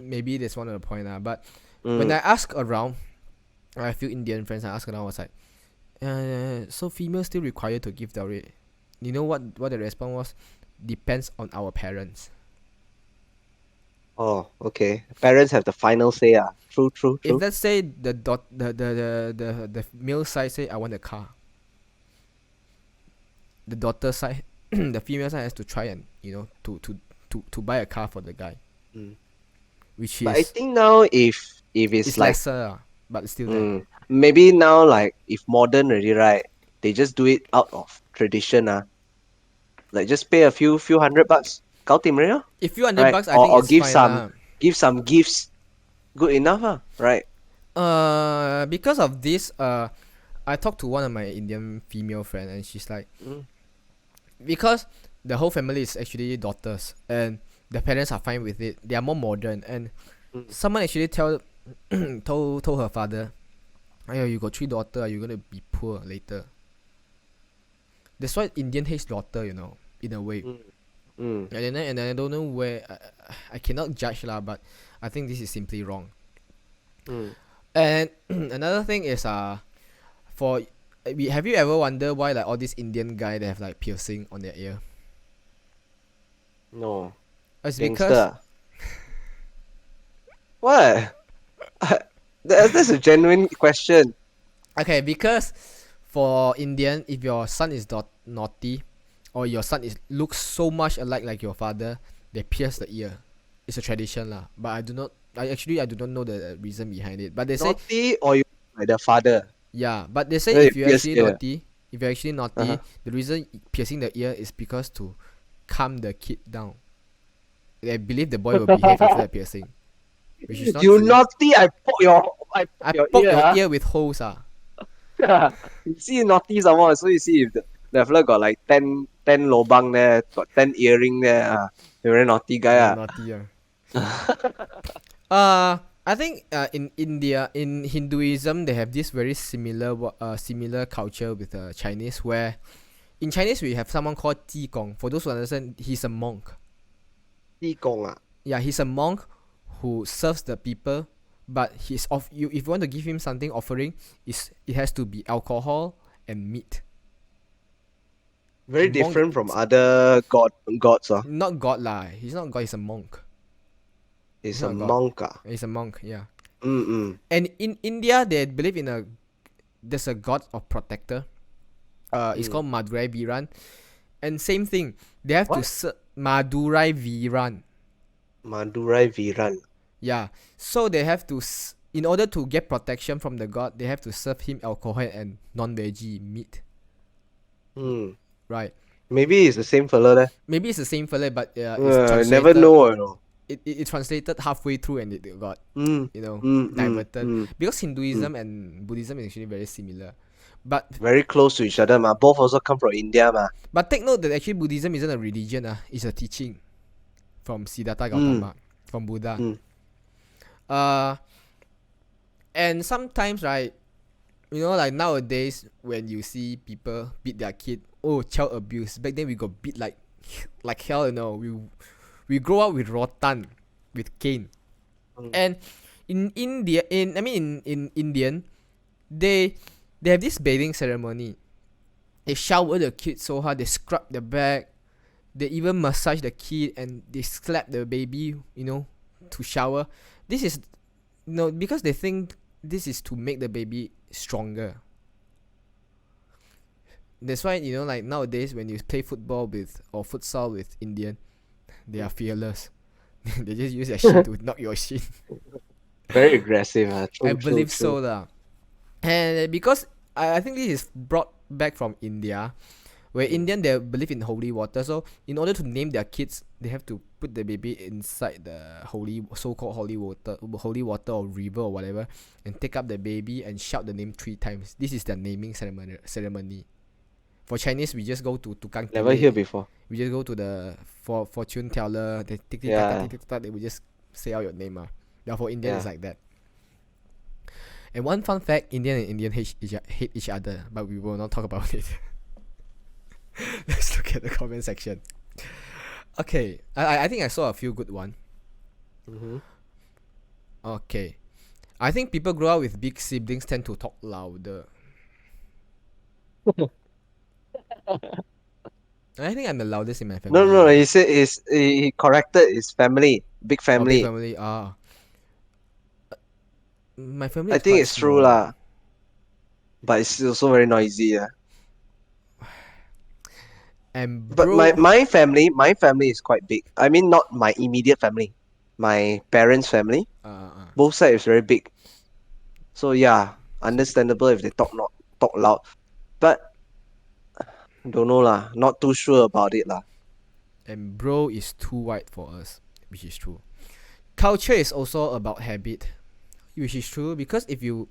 maybe that's one of the point but when mm. I ask around, I feel Indian friends I ask around was like, so females still required to give dowry. You know what the response was? Depends on our parents. Oh, okay. Parents have the final say. True, true, If true. let's say the male side say I want a car, the daughter side the female side has to try and to buy a car for the guy, Mm. which But I is think now if it's it's like lesser but it's still there. maybe now like if modern already right, they just do it out of tradition like just pay a few $100, 搞定 already lor, If few hundred right? bucks I Or think or it's fine lah. give some gifts, good enough right? Because of this I talked to one of my Indian female friend and she's like, Mm. because the whole family is actually daughters and the parents are fine with it, they are more modern, and Mm. someone actually told her father, "Ayo, you got 3 daughters, you're gonna be poor later." That's why Indian hates daughter, in a way. Mm. Mm. And I don't know where I cannot judge lah, but I think this is simply wrong. Mm. And another thing is for have you ever wondered why like all these Indian guy they have like piercing on their ear? No. It's Gangster because What? That's a genuine question. okay, because for Indian, if your son is naughty or your son is looks so much alike like your father, they pierce the ear. It's a tradition lah, but I do not know the reason behind it, but they say Naughty or you like the father? yeah, but they say Then you if you're pierce actually ear. naughty, Uh-huh. the reason piercing the ear is because to calm the kid down. They believe the boy will behave after the piercing, which is not You true. naughty! I I poke your poke ear. your ear with holes You see naughty someone, so you see if the fella got like 10 lobang there, got 10 earring there. You're a very naughty You're guy. naughty I think in India, in Hinduism, they have this very similar culture with Chinese, where in Chinese we have someone called Ji Gong. For those who understand, he's a monk. 地公 Yeah, he's a monk who serves the people, but he's if you want to give him something offering, it has to be alcohol and meat. Very Monk, different from other gods. not god lah. He's not god. He's a monk. He's He's a not god. monk. He's a monk. Yeah. Mm. And in India, they believe in there's a god of protector. It's Mm. called Madurai Viran. And same thing, they have to What? Madurai Viran. Madurai Viran. Yeah, so they have to in order to get protection from the god, they have to serve him alcohol and non-veggie meat. Hmm. Right? Maybe it's the same fella there. Maybe it's the same fella, but it's I never translated. know, you know. It translated halfway through, and it got Mm. diverted, Mm. because Mm. Hinduism and Buddhism is actually very similar. But Very close to each other, ma. Both also come from India, ma. take note that actually Buddhism isn't a religion. It's a teaching from Siddhartha Mm. Gautama, from Buddha. Mm. Uh, and sometimes, right, like nowadays when you see people beat their kid, oh, child abuse. Back then we got beat like hell. We grow up with rotan, with cane. Mm. And in India, in Indian, they they have this bathing ceremony. They shower the kid so hard, they scrub the back, they even massage the kid, and they slap the baby, to shower. This is because they think this is to make the baby stronger. That's why, like nowadays when you play football with or futsal with Indian, they are fearless. They just use their shit to knock your shit. Very aggressive, I True, believe so true. lah. And because I think this is brought back from India, where Mm. Indian they believe in holy water. So in order to name their kids, they have to put the baby inside the so-called holy water or river or whatever, and take up the baby and shout the name 3 times. This is their naming ceremony. For Chinese, we just go to tukang Never hear tilik. before. We just go to the fortune teller. They tick tick tack tack Yeah, tick tick tack. They will just say out your name. Now for Indian, it's yeah. like that. And one fun fact: Indian hate each other, but we will not talk about it. Let's look at the comment section. Okay, I think I saw a few good one. Mm-hmm. Okay, I think people grow up with big siblings tend to talk louder. I think I'm the loudest in my No, family. no, he said he corrected his family, big Oh, big family. family. My family I is think quite it's true small. lah, but it's also very noisy. And But my bro, my family is quite big. I mean, not my immediate family, my parents' family. Both sides is very big. So yeah, so understandable if they talk loud. But don't know lah, not too sure about it lah. and bro is too white for us, which is true. Culture is also about habit, which is true, because if you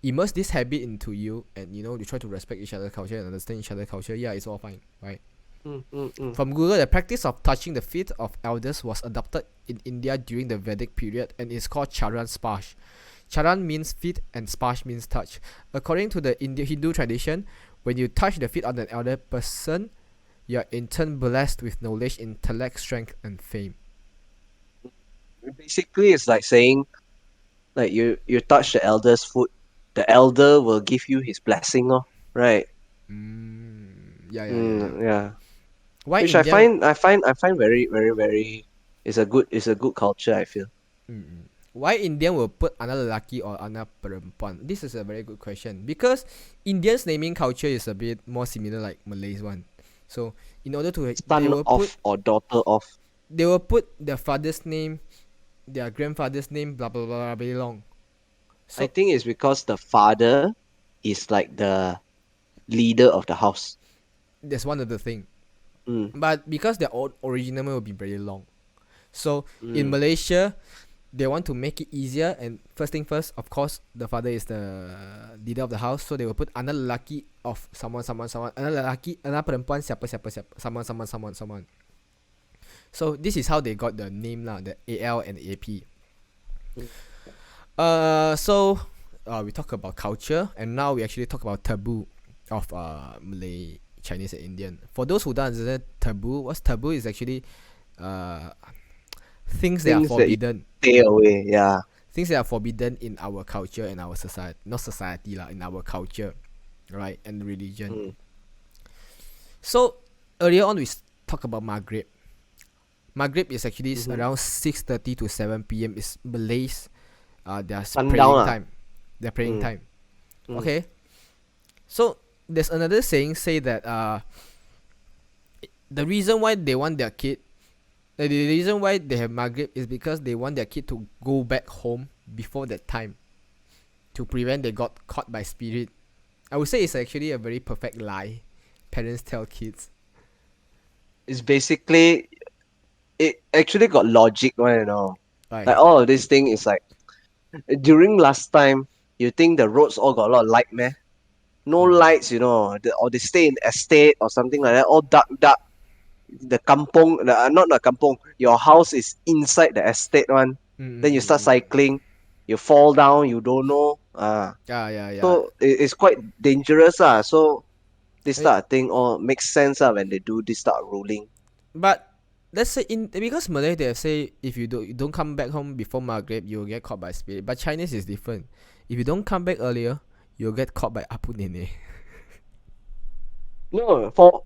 immerse this habit into you, and you try to respect each other's culture and understand each other's culture, yeah, it's all fine, right? Mm. From Google, the practice of touching the feet of elders was adopted in India during the Vedic period and is called Charan Sparsh. Charan means feet and Sparsh means touch. According to the Hindu tradition, when you touch the feet of an elder person, you are in turn blessed with knowledge, intellect, strength, and fame. Basically, it's like saying like you touch the elder's foot, the elder will give you his blessing, oh, right? Yeah, yeah, yeah, yeah. Yeah. Why Which Indian? I find very it's a good culture, I feel. Why Indian will put anak lelaki or anak perempuan? This is a very good question, because Indians naming culture is a bit more similar like Malays one. So in order to Son of or daughter of. they will put their father's name, their grandfather's name, blah blah blah, very long. I So think it's because the father is like the leader of the house. that's one of the thing. Mm. But because their original name will be very long, so in Mm. Malaysia they want to make it easier, and first thing first, of course, the father is the leader of the house, so they will put anak lelaki of someone, anak lelaki, anak perempuan siapa, someone. So this is how they got the name lah, the AL and AP. Mm. So we talk about culture, and now we actually talk about taboo of Malay, Chinese, and Indian. For those who don't understand taboo, what's taboo is actually uh things that are Things that you forbidden. stay away, yeah. Things that are forbidden in our culture and our society, not society lah, in our culture, right, and religion. Mm. So earlier on we talk about Maghrib. Maghrib is actually Mm-hmm. around 6:30 to 7 p.m. is Malays their Sundown praying ah. time, their praying Mm, time. mm. Okay, so there's another saying say that the reason why they want their kid, the reason why they have Maghrib is because they want their kid to go back home before that time to prevent they got caught by spirit. I would say it's actually a very perfect lie parents tell kids. It's basically it actually got logic one, you know. Like Right. all of this thing is like during last time, you think the roads all got a lot of light, man? No Mm. lights, you know, or they stay in estate or something like that, all dark, dark. The kampong, not the kampong, your house is inside the estate one. Mm, mm, Then you mm, start mm. cycling, you fall down, you don't know. Yeah, yeah, yeah. So it's quite dangerous. So this I, type of thing all makes sense when they do this type of ruling. but let's say in because Malay they say if you don't come back home before Maghrib you'll get caught by spirit. But Chinese is different. If you don't come back earlier, you'll get caught by Apu Nene. No, for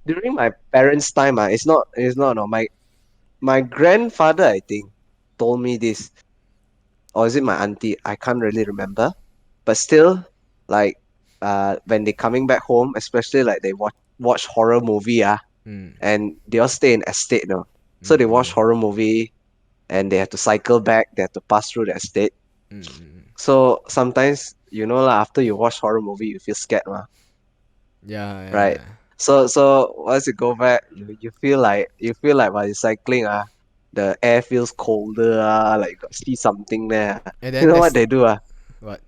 during my parents' time, it's not no. My grandfather, I think, told me this, or is it my auntie? I can't really remember. But still, like, when they coming back home, especially like they watch horror movie, Mm, and they all stay in estate, no. So mm, they watch mm, horror movie, and they have to cycle back. They have to pass through the estate. mm, mm. So sometimes, lah, after you watch horror movie, you feel scared, Yeah, right? yeah. So once you go back, you feel like while you're cycling, the air feels colder, like you got see something there. And You then know what there's they do, what?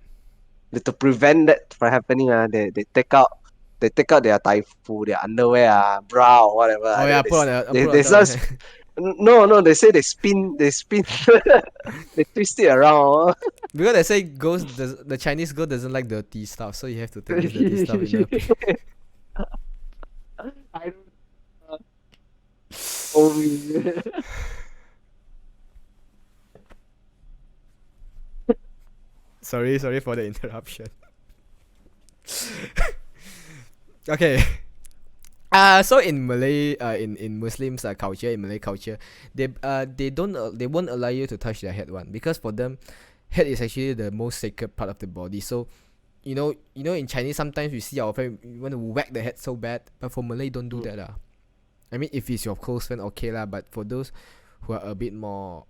to prevent that from happening, they take out their taifu, their underwear, bra or whatever, Oh and yeah, then put they on top of start the head. no, they say they spin they twist it around. Because they say the Chinese girl doesn't like dirty stuff, so you have to take this dirty stuff in the I don't know. Sorry for the interruption. Okay. So in Malay, in Muslims culture, in Malay culture, they won't allow you to touch their head one because for them, head is actually the most sacred part of the body. So, in Chinese sometimes we see our friend we want to whack the head so bad, but for Malay don't do Mm, that I mean, if it's your close friend, okay lah. But for those who are a bit more,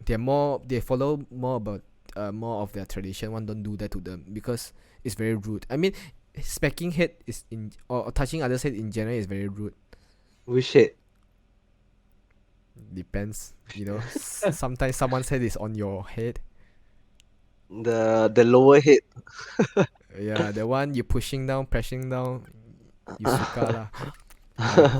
they follow more about more of their tradition. One don't do that to them because it's very rude. I mean, smacking head is in or touching others head in general is very rude. we shit. Depends, sometimes someone's head is on your head. The lower head. Yeah, the one you pushing down, pressing down, you suka lah. Right.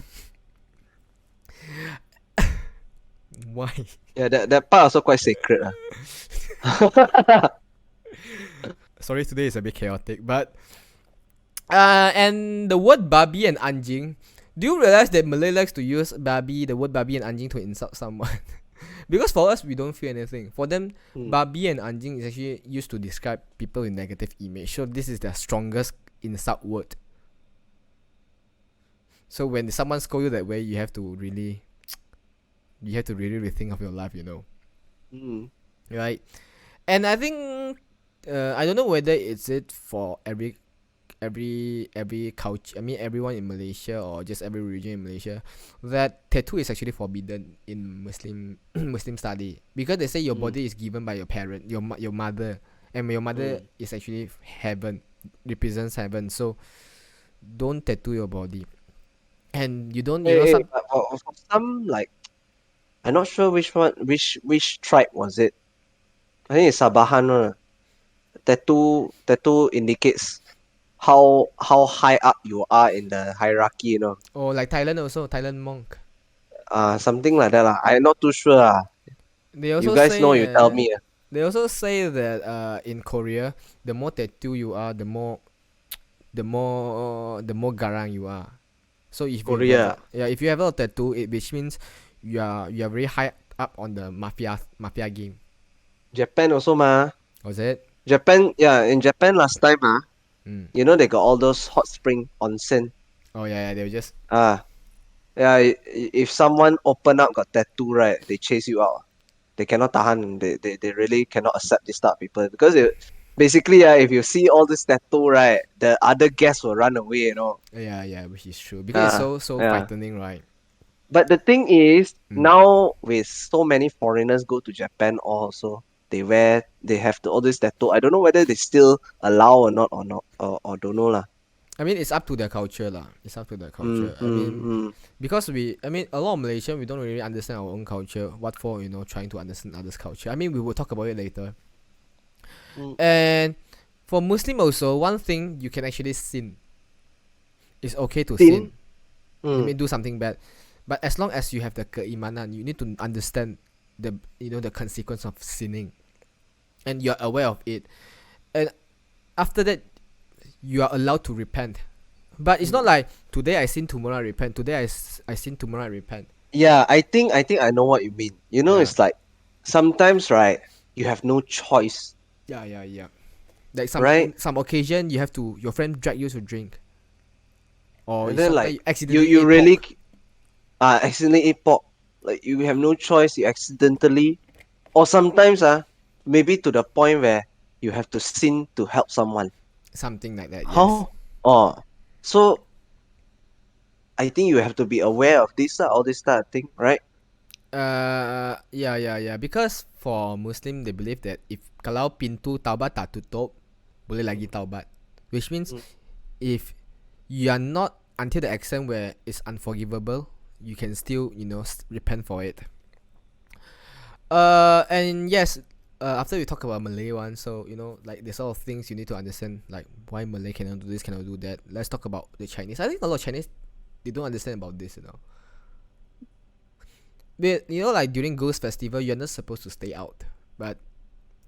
Why? Yeah, that part also quite sacred. Sorry, today is a bit chaotic, but and the word babi and anjing. Do you realize that Malay likes to use the word babi and anjing to insult someone? Because for us, we don't feel anything. For them, Hmm. babi and anjing is actually used to describe people with negative image. So this is their strongest insult word. So when someone scold you that way, you have to really rethink of your life. Hmm. Right? And I think I don't know whether it's it for every culture. I mean, everyone in Malaysia or just every region in Malaysia, that tattoo is actually forbidden in Muslim Muslim study because they say your Hmm. body is given by your parent, your mother, and your mother Hmm. is actually heaven, represents heaven. So don't tattoo your body, and you don't, some. But for some, like, I'm not sure which tribe was it. I think it's Sabahan. Tattoo indicates how high up you are in the hierarchy. Or like Thailand also, Thailand monk. Something like that lah. I'm not too sure. They You also guys know, say you tell me. they also say that in Korea, the more tattoo you are, the more garang you are. So Korea, if you have a tattoo, which means you are very high up on the mafia game. Japan also mah. Was it? Japan, yeah, in Japan last time, Mm. they got all those hot spring onsen. Oh yeah, they were just. Ah, yeah, if someone open up got tattoo, right, they chase you out. they cannot tahan. They really cannot accept this type of people because basically, if you see all this tattoo, right, the other guests will run away, you know. Yeah, yeah, which is true because it's so Yeah. frightening, right? But the thing is, Mm. now with so many foreigners go to Japan also, they have all this tattoo. I don't know whether they still allow or not, or don't know lah. I mean, it's up to their culture lah. It's up to their culture. I mean, Mm. because I mean, a lot of Malaysian, we don't really understand our own culture. What for, trying to understand others' culture. I mean, we will talk about it later. Mm. And for Muslim also, one thing you can actually sin. It's okay to Sin. sin. I Mm. mean, do something bad, but as long as you have the keimanan, you need to understand the consequence of sinning, and you're aware of it. And after that, you are allowed to repent. But it's not Mm. like today I sin, tomorrow I repent. Today I sin, tomorrow I repent. Yeah, I think I know what you mean. You know, Yeah, it's like sometimes, right, you have no choice, yeah, yeah, yeah. Like some right? in some occasion you have to your friend drag you to drink, or And then sometimes like you accidentally you eat really pork. accidentally eat pork. Like you have no choice, you accidentally, or sometimes maybe to the point where you have to sin to help someone. Something like that. Yes. How? Oh, so I think you have to be aware of this all this type of thing, right? Yeah, yeah, yeah. Because for Muslim, they believe that if kalau pintu taubat tak tutup, boleh lagi taubat. Which means Mm. if you are not until the extent where it's unforgivable, you can still repent for it. And yes, after we talk about Malay one, so like there's a lot of things you need to understand, like why Malay cannot do this, cannot do that. Let's talk about the Chinese. I think a lot of Chinese, they don't understand about this. But like during Ghost Festival, you're not supposed to stay out, but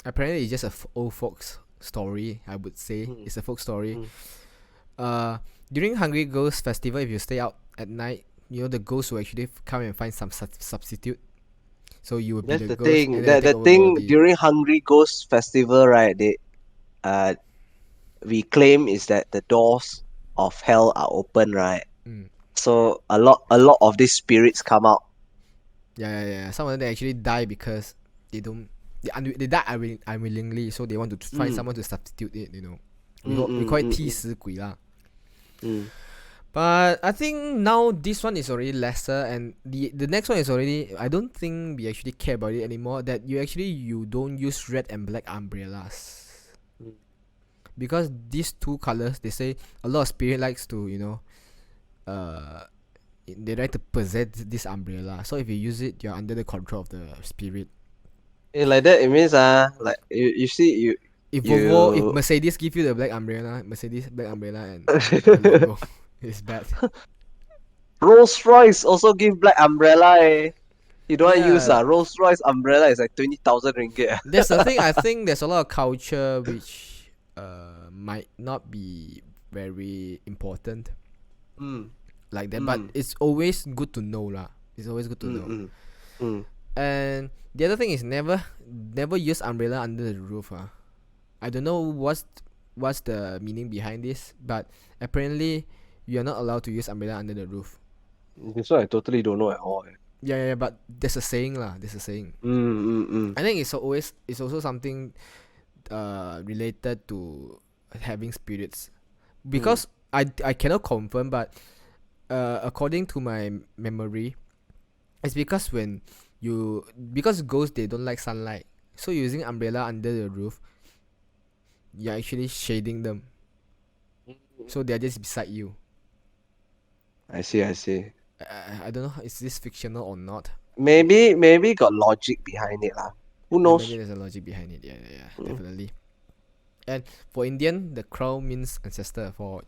apparently it's just old folks story. I would say Mm. it's a folk story. Mm. During Hungry Ghost Festival, if you stay out at night, the ghosts will actually come and find some substitute. So you will be That's the the ghost, thing. and then they take The over the thing body. during Hungry Ghost Festival, right? Uh we claim is that the doors of hell are open, right? Mm. So a lot of these spirits come out. Yeah, yeah, yeah. Some of them they actually die because they don't. They die unwillingly, so they want to find Mm. someone to substitute it. Mm. We Mm. call it Mm. Mm. 替死鬼 lah. Mm. But I think now this one is already lesser, and the next one is already. I don't think we actually care about it anymore. That you don't use red and black umbrellas, Mm. because these two colors, they say a lot of spirit likes to uh they like to possess this umbrella. So if you use it, you're under the control of the spirit. Like that, it means like you see If you Mercedes give you the black umbrella, Mercedes black umbrella and the logo, it's bad. Rolls Royce also give black umbrella. Eh. You don't want to use Yeah, Rolls Royce umbrella is like 20,000 ringgit. that's the thing. I think there's a lot of culture which might not be very important Mm. like that, but Mm. it's always good to know lah. It's always good to Mm. know. Mm. Mm. And the other thing is never use umbrella under the roof. I don't know what's the meaning behind this, but apparently you are not allowed to use umbrella under the roof. This one I totally don't know at all. Eh. Yeah, yeah, but there's a saying lah. There's a saying. Mm. Mm. Mm. I think it's also something related to having spirits, Mm. because I cannot confirm, but according to my memory, it's because because ghosts, they don't like sunlight, so using umbrella under the roof, you're actually shading them, so they're just beside you. I see. I see. I don't know, is this fictional or not? Maybe got logic behind it lah. Who Yeah, maybe knows? there's a logic behind it. Yeah, yeah, yeah, Mm. definitely. And for Indian, the crow means ancestor. For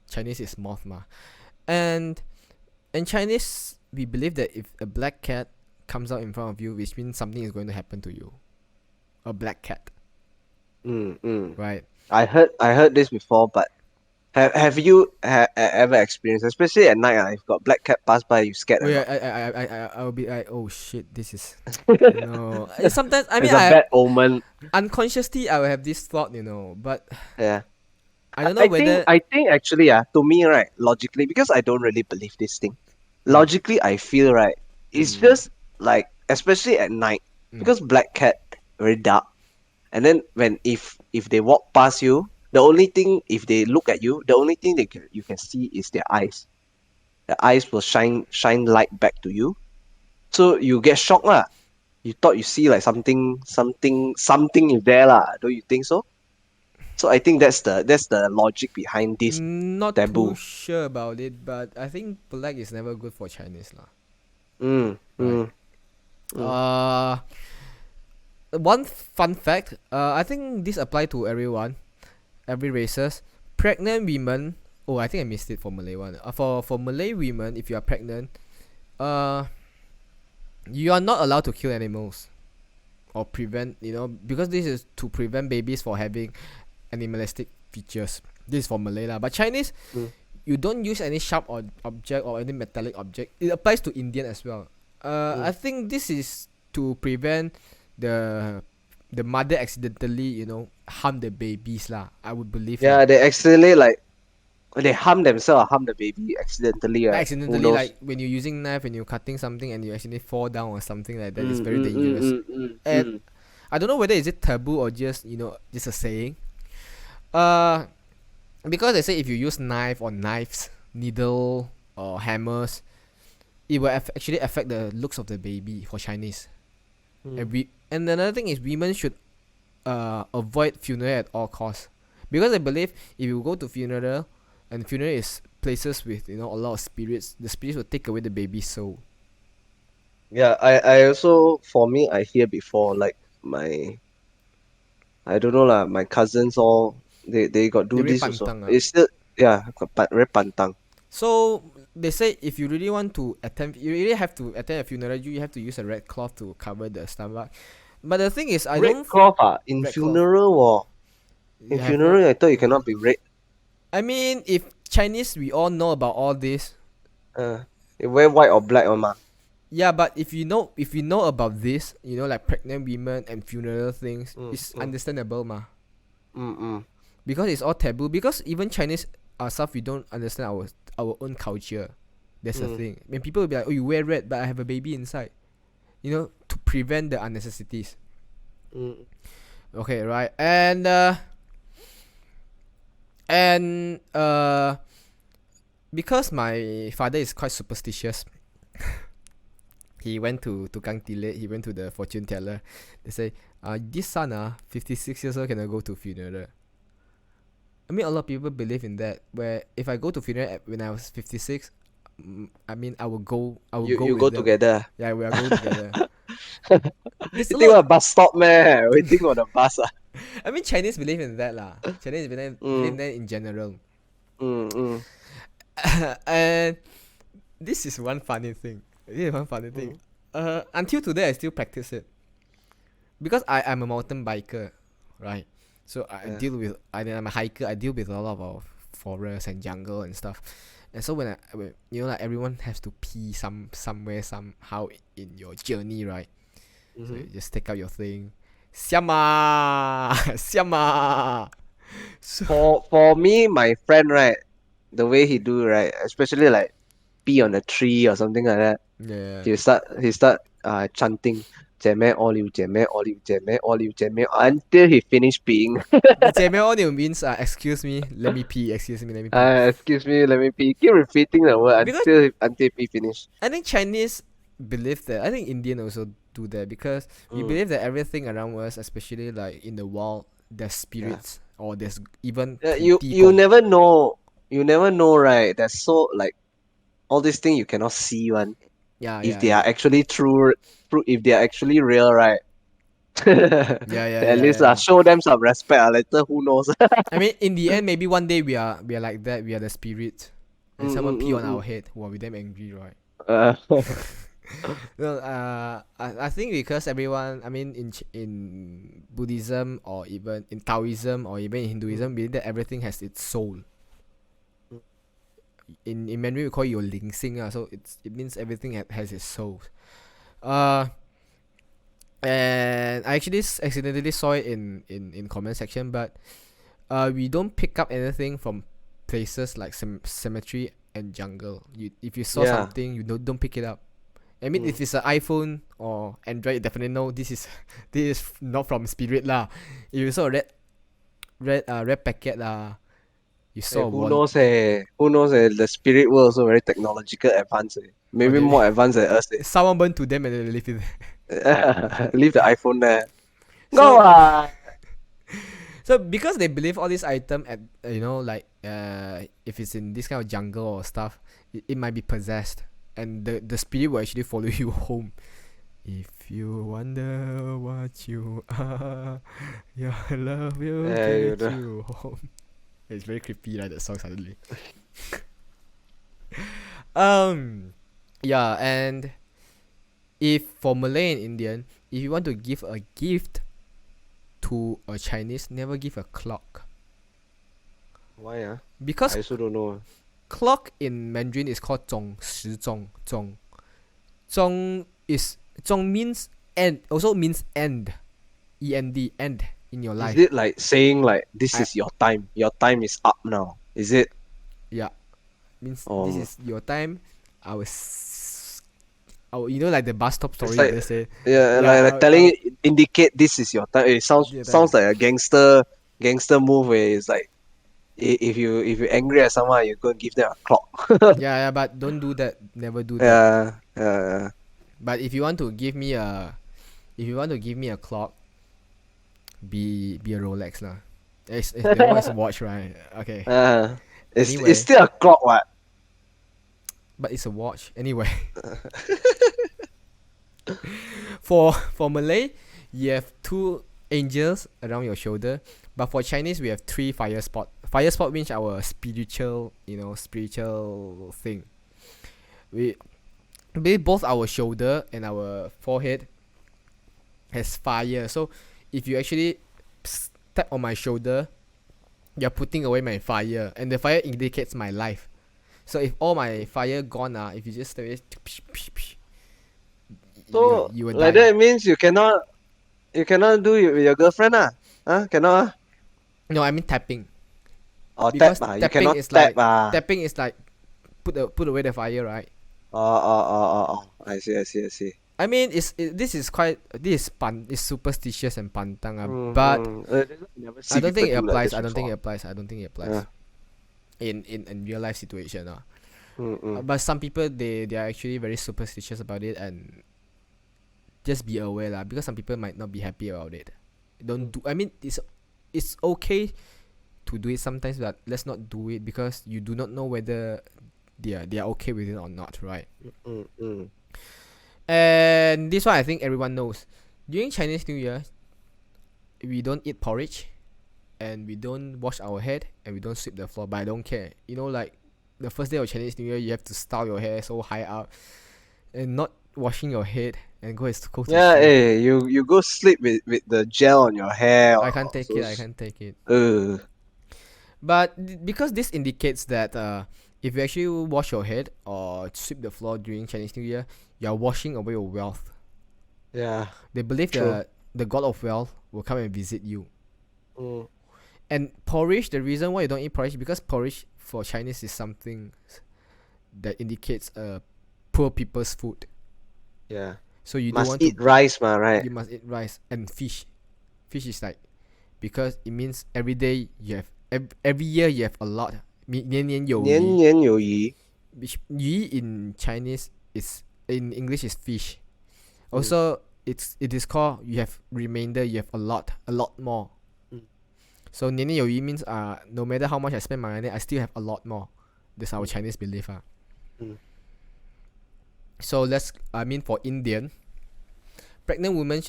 Chinese, is Mothma. And in Chinese, we believe that if a black cat comes out in front of you, which means something is going to happen to you. A black cat, Mm. Mm. right? I heard this before, but have you ever experienced, especially at night? If got black cat pass by, you scared or Wait, not? I will be like, oh shit, this is no. Sometimes I It's mean a I bad omen. unconsciously I will have this thought, but Yeah. I don't know I think whether. I think actually to me, right, logically, because I don't really believe this thing. Mm, Logically I feel, right, it's mm, just like, especially at night. because black cat very dark, and then if they walk past you, the only thing if they look at you, the only thing you can see is their eyes. The eyes will shine light back to you, so you get shocked lah. You thought you see like something is there lah. Don't you think so? So I think that's the logic behind this Not too taboo. sure about it, but I think black is never good for Chinese lah. Mm, Right. mm, mm. Uh, One fun fact. I think this apply to everyone, every races. Pregnant women. Oh, I think I missed it for Malay one. For Malay women, if you are pregnant, uh, you are not allowed to kill animals or prevent. Because this is to prevent babies for having animalistic features. This is for Malay lah. But Chinese, Mm. you don't use any sharp or object or any metallic object. It applies to Indian as well. I Mm. think this is to prevent the mother accidentally harm the babies lah. I would believe lah. Yeah, they accidentally like they harm themselves or harm the baby accidentally, Not right? Who accidentally, knows? like when you're using knife and you're cutting something and you accidentally fall down or something like that. It's Mm, very mm, mm, dangerous. mm, mm, And mm. I don't know whether is it taboo or just a saying. Uh, because they say if you use knife or knives, needle or hammers, it will actually affect the looks of the baby for Chinese. Mm. And another thing is women should avoid funeral at all costs, because I believe if you go to funeral, and funeral is places with a lot of spirits, the spirits will take away the baby's soul. Yeah, I also for me I hear before like I don't know lah, my cousins all they got They do really this also. pantang. It's still yeah, very pantang. So they say if you really want to attend, you really have to attend a funeral. You have to use a red cloth to cover the stomach. But the thing is, I Red don't cloth in red cloth. funeral or in You have no. funeral I thought you cannot be red. I mean, if Chinese, we all know about all this. You wear white or black or ma. Yeah, but if you know about this, like pregnant women and funeral things, Mm, it's mm, understandable, ma. mm, mm, Because it's all taboo. Because even Chinese ourselves, we don't understand our own culture. That's the mm, thing. When people will be like, "Oh, you wear red, but I have a baby inside," to prevent the unnecessities. mm. Okay, right, and because my father is quite superstitious, he went to Tukang Tilit, he went to the fortune teller. They say, this son 56 years old cannot go to funeral. I mean, a lot of people believe in that. Where if I go to funeral when I was 56, I mean, I will go. I will go You with go them. together. Yeah, we are going together. There's You a think lot. what bus stop man? Waiting on the bus I mean, Chinese believe in that lah. Chinese believe in Mm, that in general. mm, mm, And this is one funny thing. This is one funny thing. mm. Until today, I still practice it because I'm a mountain biker, right? So Yeah. I'm a hiker. I deal with a lot of forest and jungle and stuff. And so like everyone has to pee somewhere somehow in your journey, right? So Mhm. you just take out your thing, siama, siama. So For me, my friend, right, the way he do, right, especially like pee on a tree or something like that, yeah. he start chanting 姐妹 olive 姐妹 olive 姐妹 olive 姐妹 until he finish peeing. The 姐妹 means excuse me, let me pee. Excuse me, let me pee. Excuse me, let me pee. Keep repeating the word Because until he finish. I think Chinese believe that. I think Indian also do that because we Mm. believe that everything around us, especially like in the wild, there's Yeah. spirits or there's even You 土地 you公. never know. You never know, right? That's so like all these things you cannot see one. Yeah, If yeah, they are yeah, actually true, if they are actually real, right? yeah, yeah, At yeah, least yeah. show them some respect. Later, who knows? I mean, in the end, maybe one day we are like that. We are the spirit, and Mm, someone mm, pee mm, on our mm. head. Wow, we damn angry, right? Uh, No, I think because everyone, I mean, in Buddhism or even in Taoism or even in Hinduism, believe that everything has its soul. Mm. In Mandarin, we call it your ling xing, so it means everything has its soul. Uh, and I actually accidentally saw it in comment section, but we don't pick up anything from places like cemetery and jungle. If you saw yeah. something, you don't pick it up. I mean, if it's an iPhone or Android, you definitely know this is this is not from Spirit lah. If you saw a red packet lah, you Hey, saw a who wallet. knows? Who knows? The spirit world also very technological advanced. Or Maybe more advanced than us. someone burn to them and they leave it. Leave the iPhone there. Go So on. so because they believe all these item at like if it's in this kind of jungle or stuff, it might be possessed, and the spirit will actually follow you home. If you wonder what you are, your love will Yeah, get you home. It's very creepy, right? That song suddenly. Yeah, and if for Malay and Indian, if you want to give a gift to a Chinese, never give a clock. Why? I Because also don't know. clock in Mandarin is called 钟, 时钟, 钟. 钟 means end, also means end. END, end in your Is life. it like saying like this I- is your time? Your time is up now. Is it? Yeah, means this Oh, is your time. Like the bus stop story. it's like They say, yeah, yeah, like telling it indicate this is your time. It sounds yeah, sounds like a gangster move where it's like if you angry at someone, you go and give them a clock. yeah, but don't do that. Never do that. Yeah. But if you want to give me a clock, be a Rolex lah. It's that one is a watch, right? Okay. It's Anyway, still a clock, what? but it's a watch anyway. For Malay, you have two angels around your shoulder, but for Chinese we have three fire spot. Fire spot means our spiritual thing. We both our shoulder and our forehead has fire. So if you actually tap on my shoulder, you're putting away my fire, and the fire indicates my life. So if all my fire gone, if you just So you will like die. that means you cannot do it with your girlfriend, ah? Huh? Cannot, ah? No, I mean tapping. Or Because tap, ah? You tapping cannot is tap, like ah? tapping is like put away the fire, right? Oh. I see. I mean, this is superstitious and pantang, but That's why I never I see don't people think it do like applies. this before. I don't think it Yeah. applies in real life situation. Mm. But some people they are actually very superstitious about it, and just be aware lah, because some people might not be happy about it. Don't do. I mean, it's okay to do it sometimes, but let's not do it because you do not know whether they are okay with it or not, right? Mm. And this one I think everyone knows. During Chinese New Year, we don't eat porridge, and we don't wash our head, and we don't sweep the floor. But I don't care. Like the first day of Chinese New Year, you have to style your hair so high up, and not washing your head and go to Yeah, sleep. you go sleep with the gel on your hair I or can't take it. I those. can't take it. Uh, But because this indicates that if you actually wash your head or sweep the floor during Chinese New Year, you are washing away your wealth. yeah. They believe True. the god of wealth will come and visit you. Mm. And porridge, the reason why you don't eat porridge, because porridge for Chinese is something that indicates poor people's food. Yeah. So you don't Must want eat to. rice, ma, right? You must eat rice and fish. Fish is like, because it means every day you have every year you have a lot. 年年有余. 年年有余. Which 鱼 in Chinese is, in English is fish. Also, it is called, you have remainder, you have a lot more. Mm. So 年年有余 means no matter how much I spend my money, I still have a lot more. That's our Chinese belief. Mm. So for Indian, pregnant women,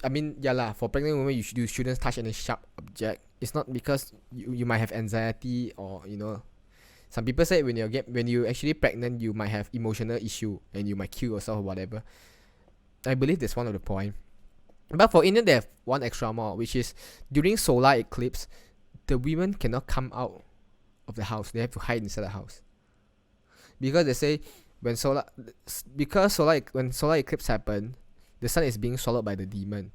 for pregnant women you shouldn't touch any sharp object. It's not because you might have anxiety, or some people say when you actually pregnant, you might have emotional issue and you might kill yourself or whatever. I believe that's one of the point. But for Indian, they have one extra more, which is during solar eclipse, the women cannot come out of the house. They have to hide inside the house. Because they say when solar eclipse happen, the sun is being swallowed by the demon,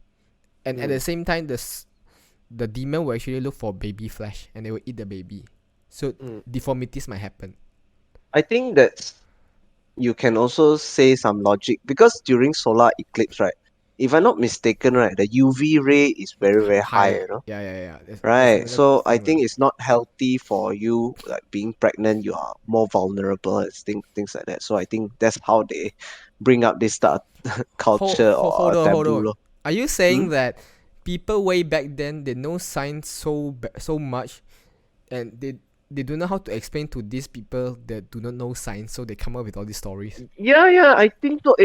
and at the same time, the demon will actually look for baby flesh and they will eat the baby. So deformities might happen. I think that's you can also say some logic because during solar eclipse, right? If I'm not mistaken, right, the UV ray is very, very high, High. you know? Yeah. That's Right. another good So I thing, lah. think it's not healthy for you, like being pregnant, you are more vulnerable and things like that. So I think that's how they bring up this type of culture or Hold taboo. on. Lor. Are you Hmm? saying that people way back then they know science so much, and they don't know how to explain to these people that do not know science, so they come up with all these stories? Yeah, I think so.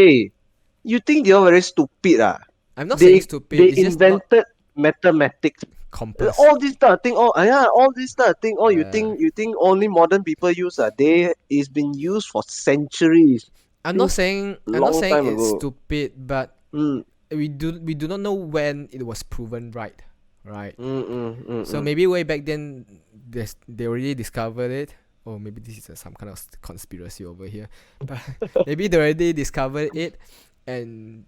You think they are very stupid, ah? I'm not saying They stupid. It's just not invented mathematics. compass. All this type of thing, all this type of thing, Yeah. you think only modern people use, they it's been used for centuries, since I'm not long saying time it's ago. stupid, but Mm, we do not know when it was proven right, right? So mm. maybe way back then they already discovered it, or maybe this is some kind of conspiracy over here, but maybe they already discovered it, and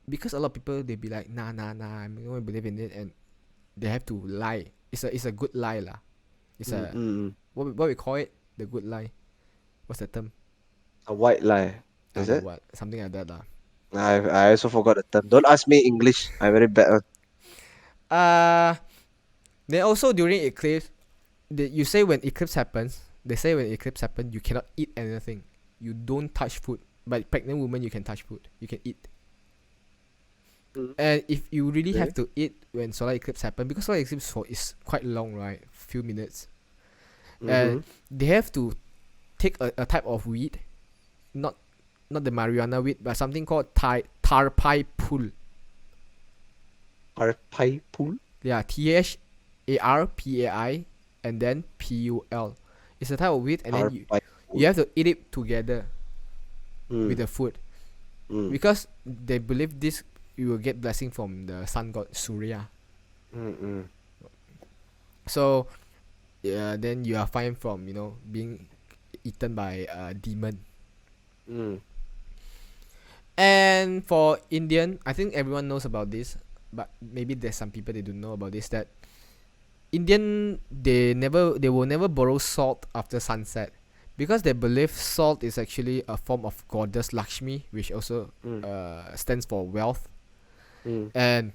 because a lot of people they be like nah, I'm not gonna believe in it, and they have to lie. It's a good lie lah. It's a Mm. what we call it, the good lie. What's the term? A white lie, I is don't know it? what, something like that lah. I also forgot the term. Don't ask me English. I very bad. Uh then also during eclipse, you say when eclipse happens, they say when eclipse happens, you cannot eat anything. You don't touch food. But pregnant woman, you can touch food. You can eat. Mm, And if you really okay. have to eat when solar eclipse happen, because solar eclipse is quite long, right? Few minutes, and Mm-hmm. they have to take a type of weed, not not the marijuana weed, but something called tarpai pul. Arpai pool? Yeah, THARPAI, and then PUL. It's a type of weed, and then Arpai you pool. have to eat it together with Mm, the food, mm, because they believe this you will get blessing from the sun god Surya. mm. So yeah, then you are fine from being eaten by a demon. Mm. And for Indian, I think everyone knows about this, but maybe there's some people they don't know about this, that Indian they will never borrow salt after sunset, because they believe salt is actually a form of goddess Lakshmi, which also Mm, stands for wealth, mm, and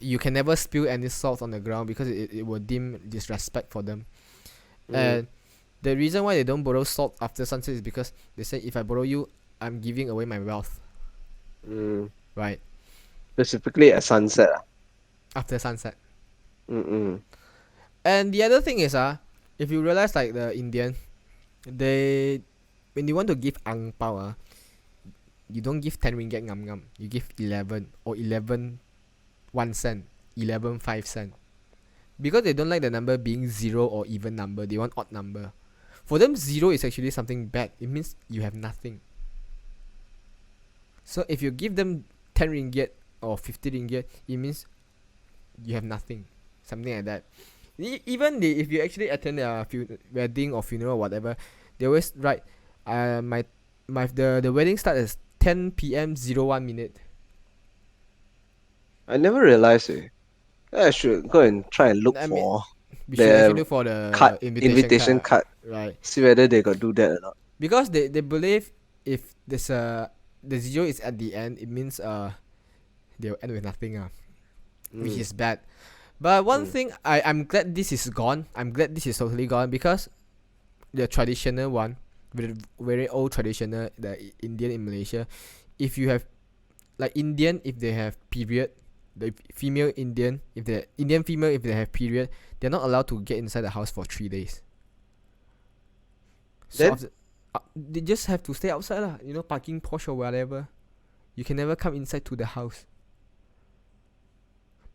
you can never spill any salt on the ground because it will deem disrespect for them. mm, And the reason why they don't borrow salt after sunset is because they say if I borrow you, I'm giving away my wealth, mm. right? Specifically at sunset. After sunset. Mm. And the other thing is if you realize like the Indian, they when you want to give ang pao you don't give 10 ringgit ngam ngam. You give 11 or 11 1 cent, 11 5 cent. Because they don't like the number being zero or even number, they want odd number. For them, zero is actually something bad. It means you have nothing. So if you give them 10 ringgit or 50 ringgit, it means you have nothing. Something like that. Even if you actually attend a wedding or funeral or whatever, they always write, the wedding start at 10 p.m. 01 minute. I never realized it. I should go and try and look I mean, for we should actually the look for card the invitation invitation card, card. right? See whether they got do that or not. Because they believe if there's the zero is at the end, it means they'll end with nothing which Mm, is bad. But one mm. thing I'm glad this is gone. I'm glad this is totally gone, because the traditional one, very very old traditional, the Indian in Malaysia, if you have like Indian, if they have period, the female Indian, if the Indian female, if they have period, they're not allowed to get inside the house for 3 days. So Then after, they just have to stay outside lah. Parking Porsche or whatever. You can never come inside to the house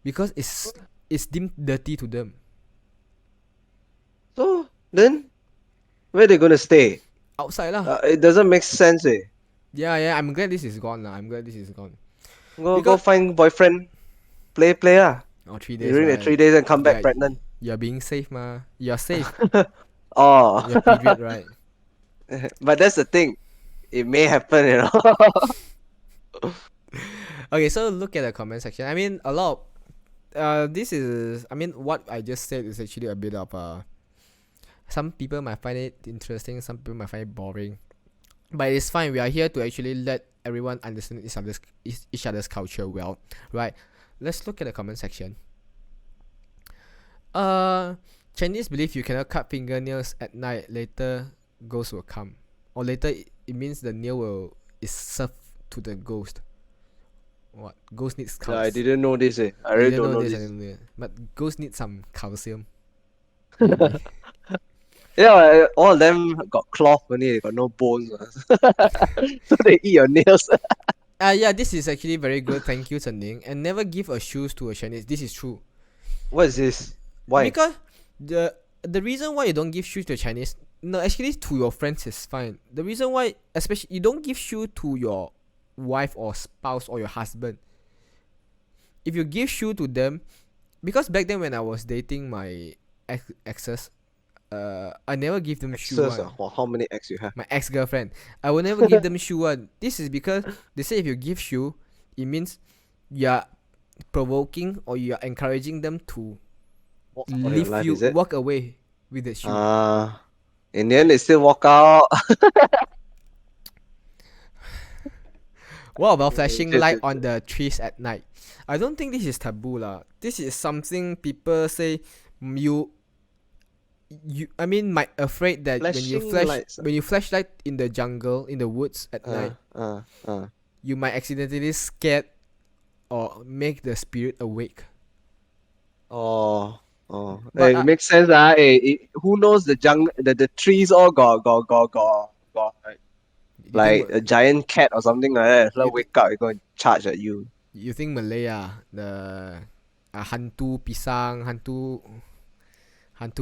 because it's deemed dirty to them. then where they gonna stay? Outside lah. It doesn't make sense. Yeah. I'm glad this is gone lah. I'm glad this is gone. Go Because find boyfriend, play ah. 3 days, During the right? 3 days and come back Yeah, pregnant. you're being safe, ma. You're safe. Oh, Your period, right? but that's the thing. It may happen, Okay, so look at the comment section. I mean, a lot. This is. I mean, what I just said is actually a bit of Some people might find it interesting. Some people might find it boring. But it's fine. We are here to actually let everyone understand each other's culture well, right? Let's look at the comment section. Uh, Chinese believe you cannot cut fingernails at night. Later, ghosts will come, or later it means the nail will is served to the ghost. What? Ghost needs Yeah, I calcium. didn't know this. I You really didn't don't know know this, I this. didn't know. But ghosts need some calcium, maybe. Yeah, all of them got cloth only. They got no bones, so they eat your nails. Yeah, this is actually very good. Thank you, Ning. And never give a shoes to a Chinese. This is true. What is this? Why? Because the reason why you don't give shoes to a Chinese, no, actually to your friends is fine. The reason why, especially you don't give shoe to your wife or spouse or your husband. If you give shoe to them, because back then when I was dating my exes, I never give them shoe Exes, one. how many X you have? My ex girlfriend, I will never give them shoe one. This is because they say if you give shoe, it means you are provoking or you are encouraging them to Walk out of your leave life, you, is it? walk away with the shoe. In the end, they still walk out. What about flashing Just, light on the trees at night? I don't think this is taboo lah. This is something people say you I mean might afraid that flashing lights. when you flash light in the jungle in the woods at night, Uh, uh. you might accidentally scared or make the spirit awake. Oh, oh. But It makes sense. Who knows the trees all got you think like a giant cat or something like that. So you think wake up, it's going to charge at you. you think Malay the hantu pisang, hantu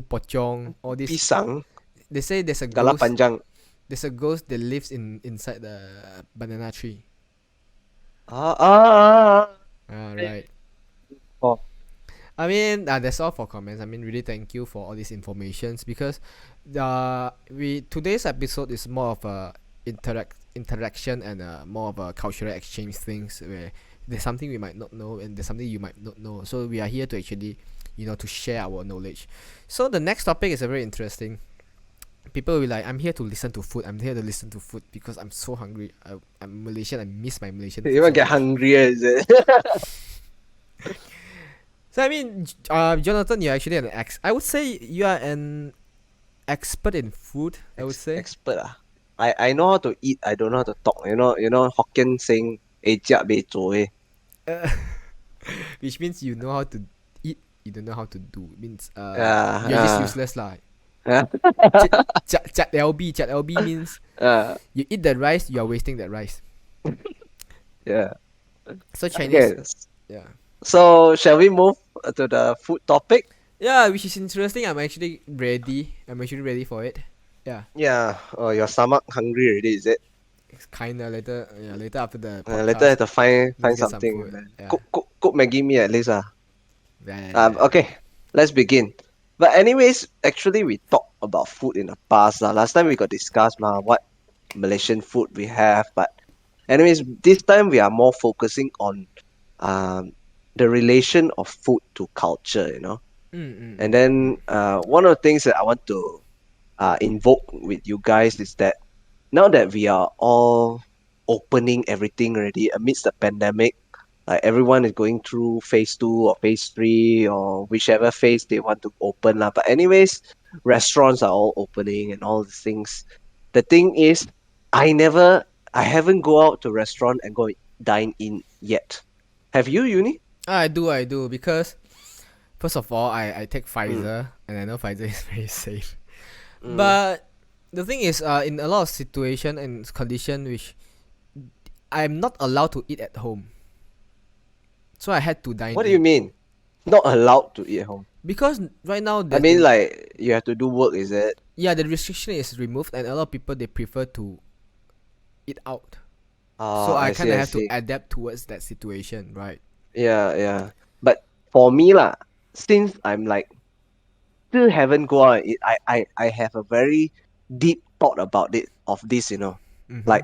pocong, all this. Pisang, They say galah panjang. there's a ghost that lives inside the banana tree. Ah, ah, Right. oh, I mean, that's all for comments. I mean, really thank you for all these informations because we today's episode is more of a interaction and more of a cultural exchange things where there's something we might not know and there's something you might not know. So we are here to actually, to share our knowledge. So the next topic is a very interesting. People will be like, I'm here to listen to food. I'm here to listen to food because I'm so hungry. I'm Malaysian. I miss my Malaysian you food even so get much. hungrier, is it? So I mean, Jonathan, you're actually an I would say you are an expert in food. I would say, Expert ah. I know how to eat. I don't know how to talk. You know Hokkien saying, "Eh, jia bei zuo eh." uh, which means you know how to eat. You don't know how to do. It means Yeah, you're just useless lah. yeah, Chat LB means yeah, you eat the rice, you are wasting that rice. yeah. So Chinese, Okay. yeah. So shall we move to the food topic? Yeah, which is interesting. I'm actually ready. I'm actually ready for it. Yeah, Yeah. Oh, your stomach hungry already, is it? it's kinda later. Yeah, later after the Later I podcast, have to find let's find get some something. food. Man. Yeah, Cook Maggie mee at least ah. yeah. Okay, let's begin. But anyways, actually we talked about food in the past. Last time we got discussed what Malaysian food we have. But anyways, this time we are more focusing on um the relation of food to culture, And then one of the things that I want to invoke with you guys is that now that we are all opening everything already amidst the pandemic, like everyone is going through phase two or phase three or whichever phase they want to open lah. But anyways, restaurants are all opening and all these things. The thing is, I haven't go out to restaurant and go dine in yet. Have you, Uni? I do because first of all, I take Mm, Pfizer and I know Pfizer is very safe. mm. But the thing is, in a lot of situation and condition which I'm not allowed to eat at home, so I had to dine What do you in mean? Not allowed to eat at home. because right now I mean, like you have to do work, is it? the restriction is removed and a lot of people they prefer to eat out. So I I kind see, of I have to see. adapt towards that situation, right? Yeah, yeah. But for me lah, since I'm like still haven't go out and eat, I have a very deep thought about it of this. Mm-hmm. Like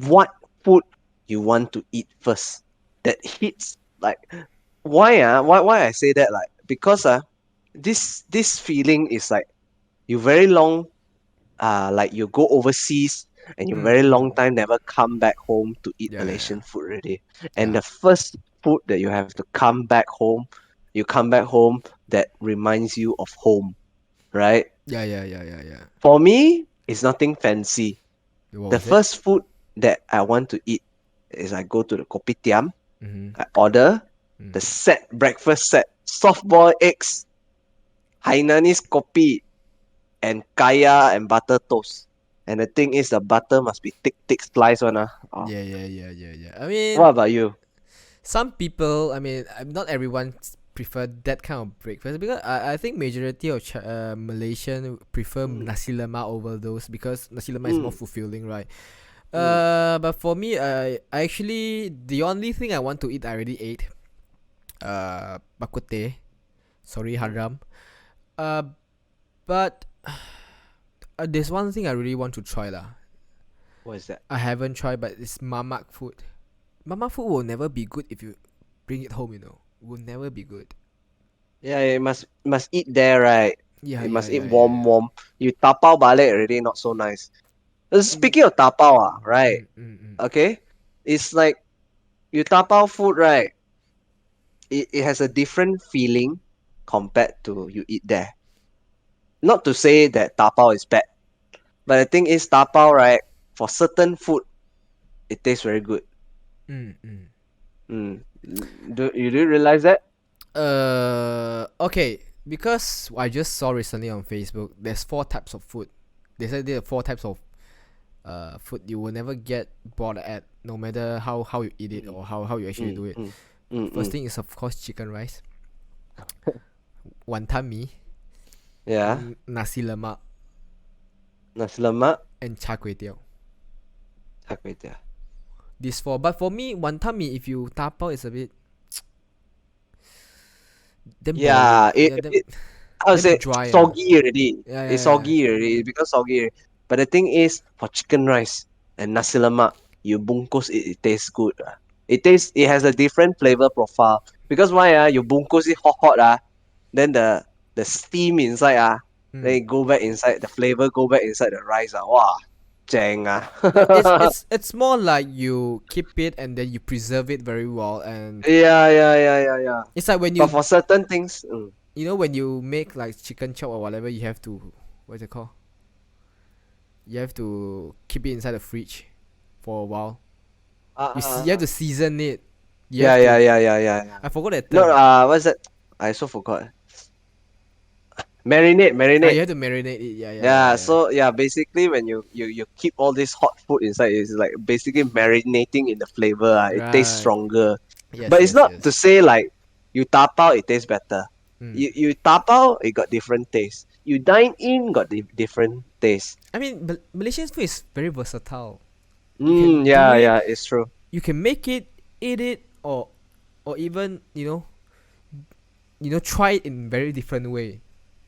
what food you want to eat first that hits like why I say that like because this feeling is like you very long like you go overseas and you Mm, very long mm. time never come back home to eat Yeah, yeah, Malaysian food already. And yeah, the first food that you have to come back home, you come back home that reminds you of home, right? yeah, yeah, yeah, yeah, yeah. For me, it's nothing fancy. What The was it? first food that I want to eat is I go to the kopitiam, Mm-hmm. I order the Mm. set, breakfast set, soft boiled eggs, Hainanese kopi, and kaya and butter toast. And the thing is, the butter must be thick, thick slice one. Oh. Yeah, yeah, yeah, yeah, yeah. I What mean, about you? some people, I mean, not everyone prefer that kind of breakfast because I think majority of Malaysian prefer Mm, nasi lemak over those because nasi lemak is more mm, fulfilling, right? mm, But for me, I actually the only thing I want to eat I already ate. Bak kut teh. Sorry, mm. haram. Uh, but there's one thing I really want to try lah. What is that? I haven't tried, but it's mamak food. Mamak food will never be good if you bring it home. Will never be good. Yeah, you must eat there, right? Yeah, You yeah, must eat yeah, yeah, warm, yeah. warm. You tapao balik already not so nice. Mm, Speaking of tapao, right? mm, mm, mm. Okay, it's like you tapao food, right? It has a different feeling compared to you eat there. Not to say that tapao is bad, but the thing is tapao, right? For certain food, it tastes very good. Mm, mm. Mm. Do you realize that? Okay. Because I just saw recently on Facebook, there's four types of food. They said there are four types of food you will never get bored at, no matter how you eat it Mm, or how you actually mm, do it. mm, mm, First mm. thing is of course chicken rice, wanton mee, Yeah, nasi lemak, nasi lemak, and char kway teow. char kway teow. These four, but for me, wanton mee if you tapao is a bit damn boring. Yeah, it, Yeah, damn it I would damn say dry. soggy already. Yeah, It's yeah, yeah. soggy already. It becomes soggy already. But the thing is, for chicken rice and nasi lemak, you bungkus it, it tastes good. It has a different flavor profile. Because why you bungkus it hot hot then the steam inside then Mm. it go back inside the flavor go back inside the rice wow, jang Yeah, it's more like you keep it and then you preserve it very well, and yeah. it's like when But you for certain things, when you make like chicken chop or whatever, you have to what's it called? You have to keep it inside the fridge for a while. You have to uh, season it. You yeah, have yeah, to. yeah, yeah, yeah, yeah. I forgot that No, term. what's that? I so forgot. Marinate, You marinate. have to marinate it. Yeah, yeah, yeah, Yeah, yeah. so yeah, basically when you keep all this hot food inside, it's like basically marinating in the flavor. It tastes Right. stronger. Yes, But it's yes, not to yes. say like you tap out, it tastes better. Mm. You tap out, it got different taste. You dine in, got different taste. I mean, Malaysian food is very versatile. You can do Yeah, it. yeah, it's true. You can make it, eat it, or even try it in very different way.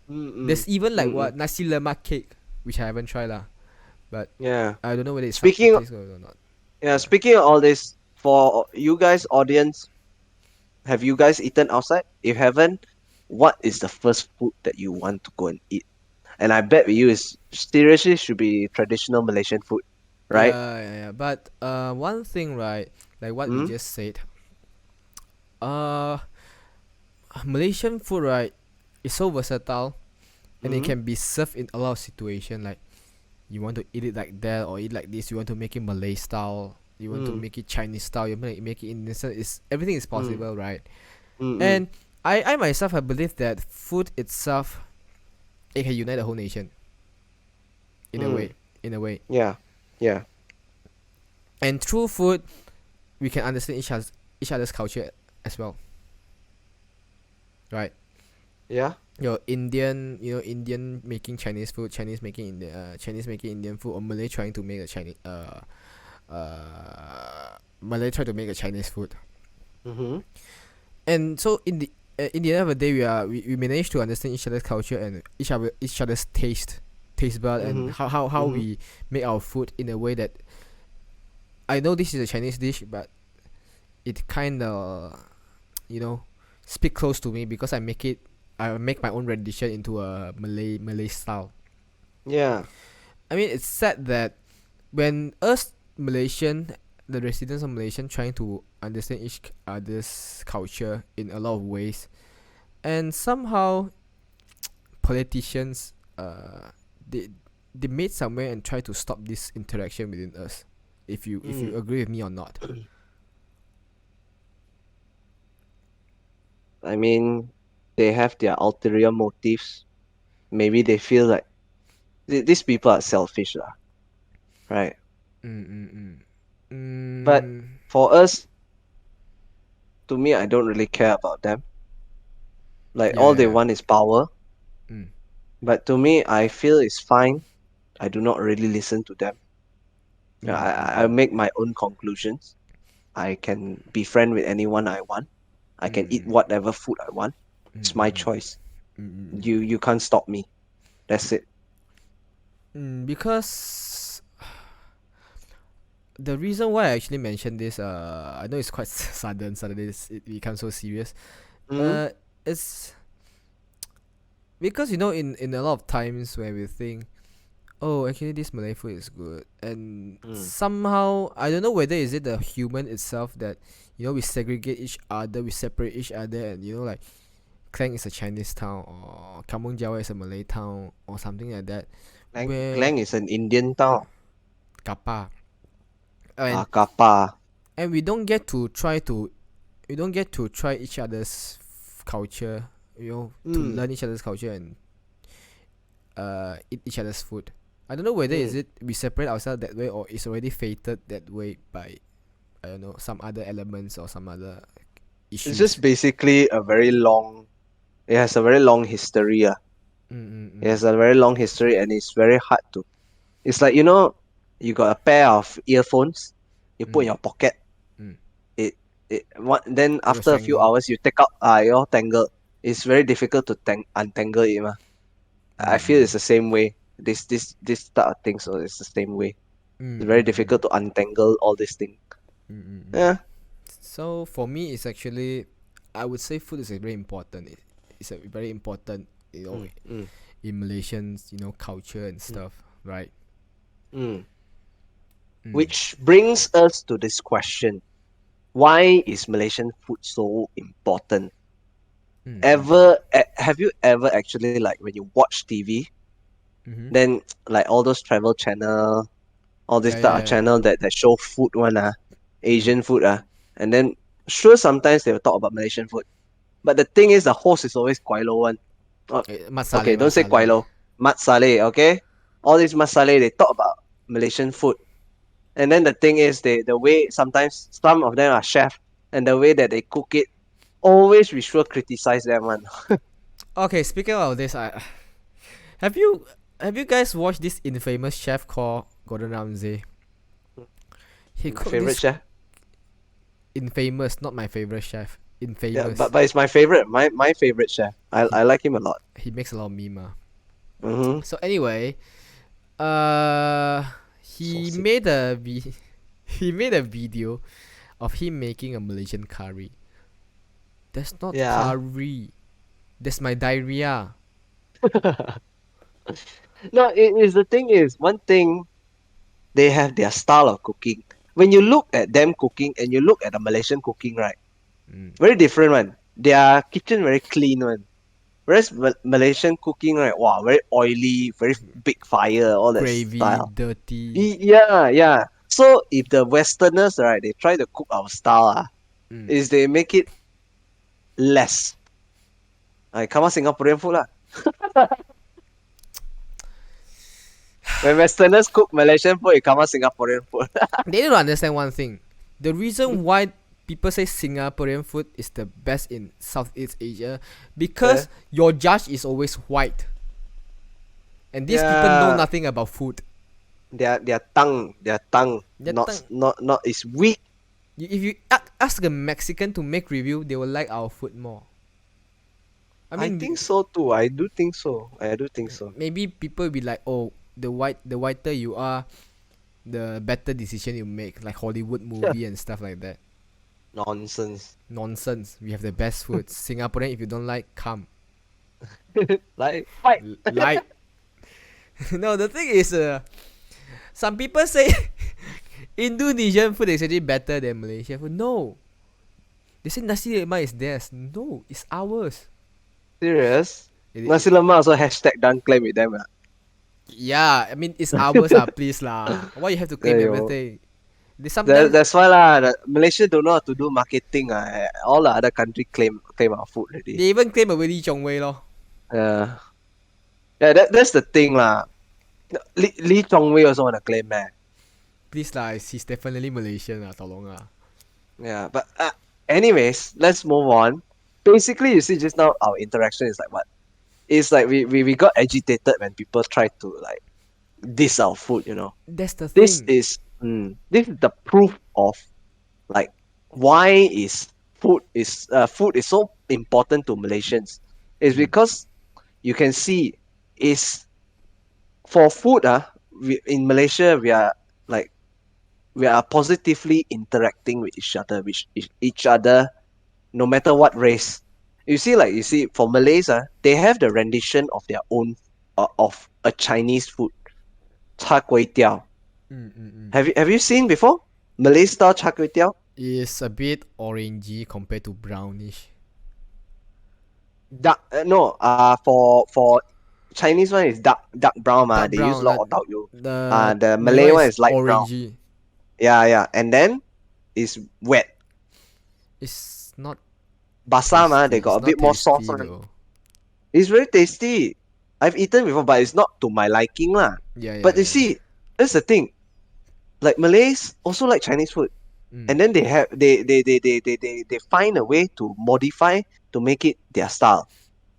Mm, There's even like mm, what nasi lemak cake, which I haven't tried lah, but yeah. I don't know whether it Speaking, tastes good or not. yeah, Yeah. speaking of all this, for you guys, audience, have you guys eaten outside? If haven't, what is the first food that you want to go and eat? And I bet with you is seriously should be traditional Malaysian food, right? Yeah, yeah, yeah. But one thing, right, like what we Mm, just said, uh, Malaysian food, right, is so versatile and it mm, can be served in a lot of situation. Like you want to eat it like that or eat like this. You want to make it Malay style. You want to mm, make it Chinese style. You make it Indian style. Is everything is mm, possible, right? mm, And I myself I believe that food itself it can unite the whole nation in a mm. way. In a way. Yeah, yeah, And through food we can understand each other's culture as well. Right? yeah. Indian making Chinese food, Chinese making Indian food, or Malay trying to make a Malay try to make a Chinese food. Mm-hmm. And so in the end of the day, we manage to understand each other's culture and each other's taste bud, and Mm-hmm. how Mm-hmm. we make our food in a way that I know this is a Chinese dish, but it kind of speak close to me because I make my own rendition into a Malay style. Yeah. I mean, it's sad that when us Malaysian, the residents of Malaysian, trying to understand each other's culture in a lot of ways, and somehow politicians they they made somewhere and try to stop this interaction within us. If you Mm. agree with me or not. I mean, they have their ulterior motives. Maybe they feel like these people are selfish, lah, right? Mm, mm, mm. But Mm, for us, to me, I don't really care about them. Like yeah, all yeah, they yeah. want is power. Mm, But to me, I feel it's fine. I do not really listen to them. mm, mm, I mm, make my own conclusions. I can be friend with anyone I want. I can eat mm, whatever food I want. mm, It's my mm, choice. mm, mm, You can't stop me. That's it. because the reason why I actually mentioned this, I know it's quite sudden. Suddenly, it becomes so serious. Mm, It's because in a lot of times where we think, oh, actually this Malay food is good, and mm. somehow I don't know whether is it the human itself that we segregate each other, we separate each other, and like Klang is a Chinese town or Kampong Jawa is a Malay town or something like that, where Klang is an Indian town. Kappa and Kappa. and we don't get to try each other's culture, to Mm, learn each other's culture and eat each other's food. I don't know whether is mm. it we separate ourselves that way or it's already fated that way by I don't know some other elements or some other It's just issues. basically a very long. It has a very long history. It Mm-mm-mm. has a very long history, and it's very hard to. It's like you got a pair of earphones. You put in Mm. your pocket. Mm. It what then It was after a few tangled. hours you take out your tangle. It's very difficult to untangle it. Ma. I feel it's Mm-mm. the same way. This type of thing, so it's the same way. It's very Mm-mm-mm. difficult to untangle all this thing. Mm-mm-mm. Yeah. So for me, it's actually, I would say food is a very important. It's a very important, Mm, mm, in Malaysians, culture and mm, stuff, right? mm. Mm. Which brings us to this question: why is Malaysian food so important? Mm-mm-mm. Have you ever actually like when you watch TV, Mm-hmm. then like all those travel channel, all this Yeah, type yeah, of yeah, yeah. channel that show food Mm. Asian food and then sure sometimes they will talk about Malaysian food. But the thing is the host is always Guai one. Oh, Mat okay, Saleh, Mat don't say Saleh. Guai Mat Saleh, okay? All this Mat Saleh, they talk about Malaysian food. And then the thing is the way sometimes some of them are chef and the way that they cook it, always we sure criticize them one. Okay, speaking of this, I have you have you guys watched this infamous chef called Gordon Ramsay? He My cooked favorite this chef. infamous, not my favorite chef. Yeah, Infamous. but it's my favorite. My favorite chef. He I like him a lot. he makes a lot of meme. Mm-hmm. So anyway, uh, So he sick. made a he made a video of him making a Malaysian curry. That's not Yeah. curry. That's my diarrhea. No, it is the thing is one thing they have their style of cooking. When you look at them cooking and you look at the Malaysian cooking, right? Mm. Very different one. Their kitchen very clean one. Whereas Malaysian cooking, right? Wow, very oily, very big fire, all that Gravy, style. dirty. Yeah, yeah. So if the Westerners, right, they try to cook our style, Mm. is they make it less. Come on, Singaporean food lah. When Westerners cook Malaysian food, it come on Singaporean food. They don't understand one thing. The reason why people say Singaporean food is the best in Southeast Asia Eh? because your judge is always white, and these people know Yeah, nothing about food. their tongue, That time, not is weak. if you ask a Mexican to make review, they will like our food more. I I mean, think so too. I do think so. I do think so. maybe people will be like, "Oh, the whiter you are, the better decision you make." Like Hollywood movie and stuff like that. Nonsense. Nonsense. We have the best food. Singaporean, if you don't like, come. Like fight. Like, no, the thing is, Some people say Indonesian food is actually better than Malaysian food. No, they say nasi lemak is theirs. No, it's ours. Serious? It, Nasi it, lemak also hashtag don't claim with them. yeah, I mean it's ours. Please lah. Why you have to claim There you go. everything? They sometimes That's why lah. Malaysia don't know how to do marketing. All the other country claim our food already. they even claim already Chong Wei lor. Yeah, yeah. That's the thing lah. Lee Chong Wei also wanna claim man. Please lah, he's definitely Malaysian lah, tolong lah. Yeah, but anyways, let's move on. Basically, you see, just now our interaction is like what? It's like we got agitated when people try to like diss our food. That's the This thing. is this is the proof of like why food is so important to Malaysians. It's because you can see is for food in Malaysia like we are positively interacting with each other no matter what race. You see for Malays they have the rendition of their own of a Chinese food, char kway teow. Have you seen before Malay style char kway teow? It's a bit orangey compared to brownish. Dark no for Chinese one is dark brown Dark they use a brown. lot of tau yolk. The The Malay Malay one one is is light brown. orangey. Yeah, and then it's wet. It's not Basah tasty. they got It's a not bit more sauce tasty one. though. It's very tasty. I've eaten before, but it's not to my liking lah. Yeah. But you see, that's the thing. Like Malays also like Chinese food, and then they find a way to modify to make it their style.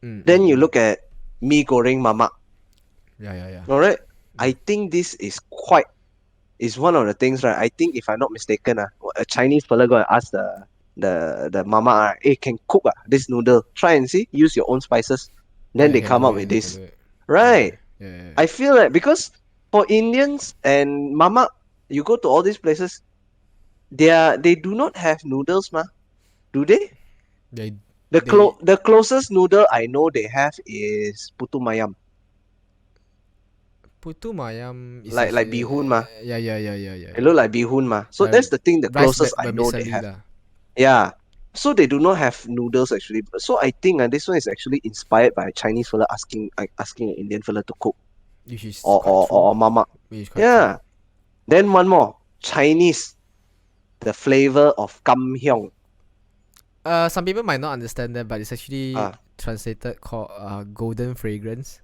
Then you look at mee goreng mamak. Yeah. All right, I think this is one of the things, right? I think if I'm not mistaken, a Chinese fella go and ask the mama, hey, can cook this noodle? Try and see. Use your own spices. Then Yeah, they can come do up it. with Can this, do it. right? Yeah. I feel like because for Indians and mama, you go to all these places, they do not have noodles, ma. Do they? They The closest noodle I know they have is putu mayam, putu mayam is like actually bihun ma. yeah. It look like bihun ma. So that's the thing. The Rice closest I know they vermicelli have. lah. Yeah. So they do not have noodles actually. So I think this one is actually inspired by a Chinese fella asking an Indian fella to cook Which is or quite true. or mama. Which is quite Yeah. Then one more Chinese, the flavor of kam hyong. true. Some people might not understand that, but it's actually Ah. translated called golden fragrance.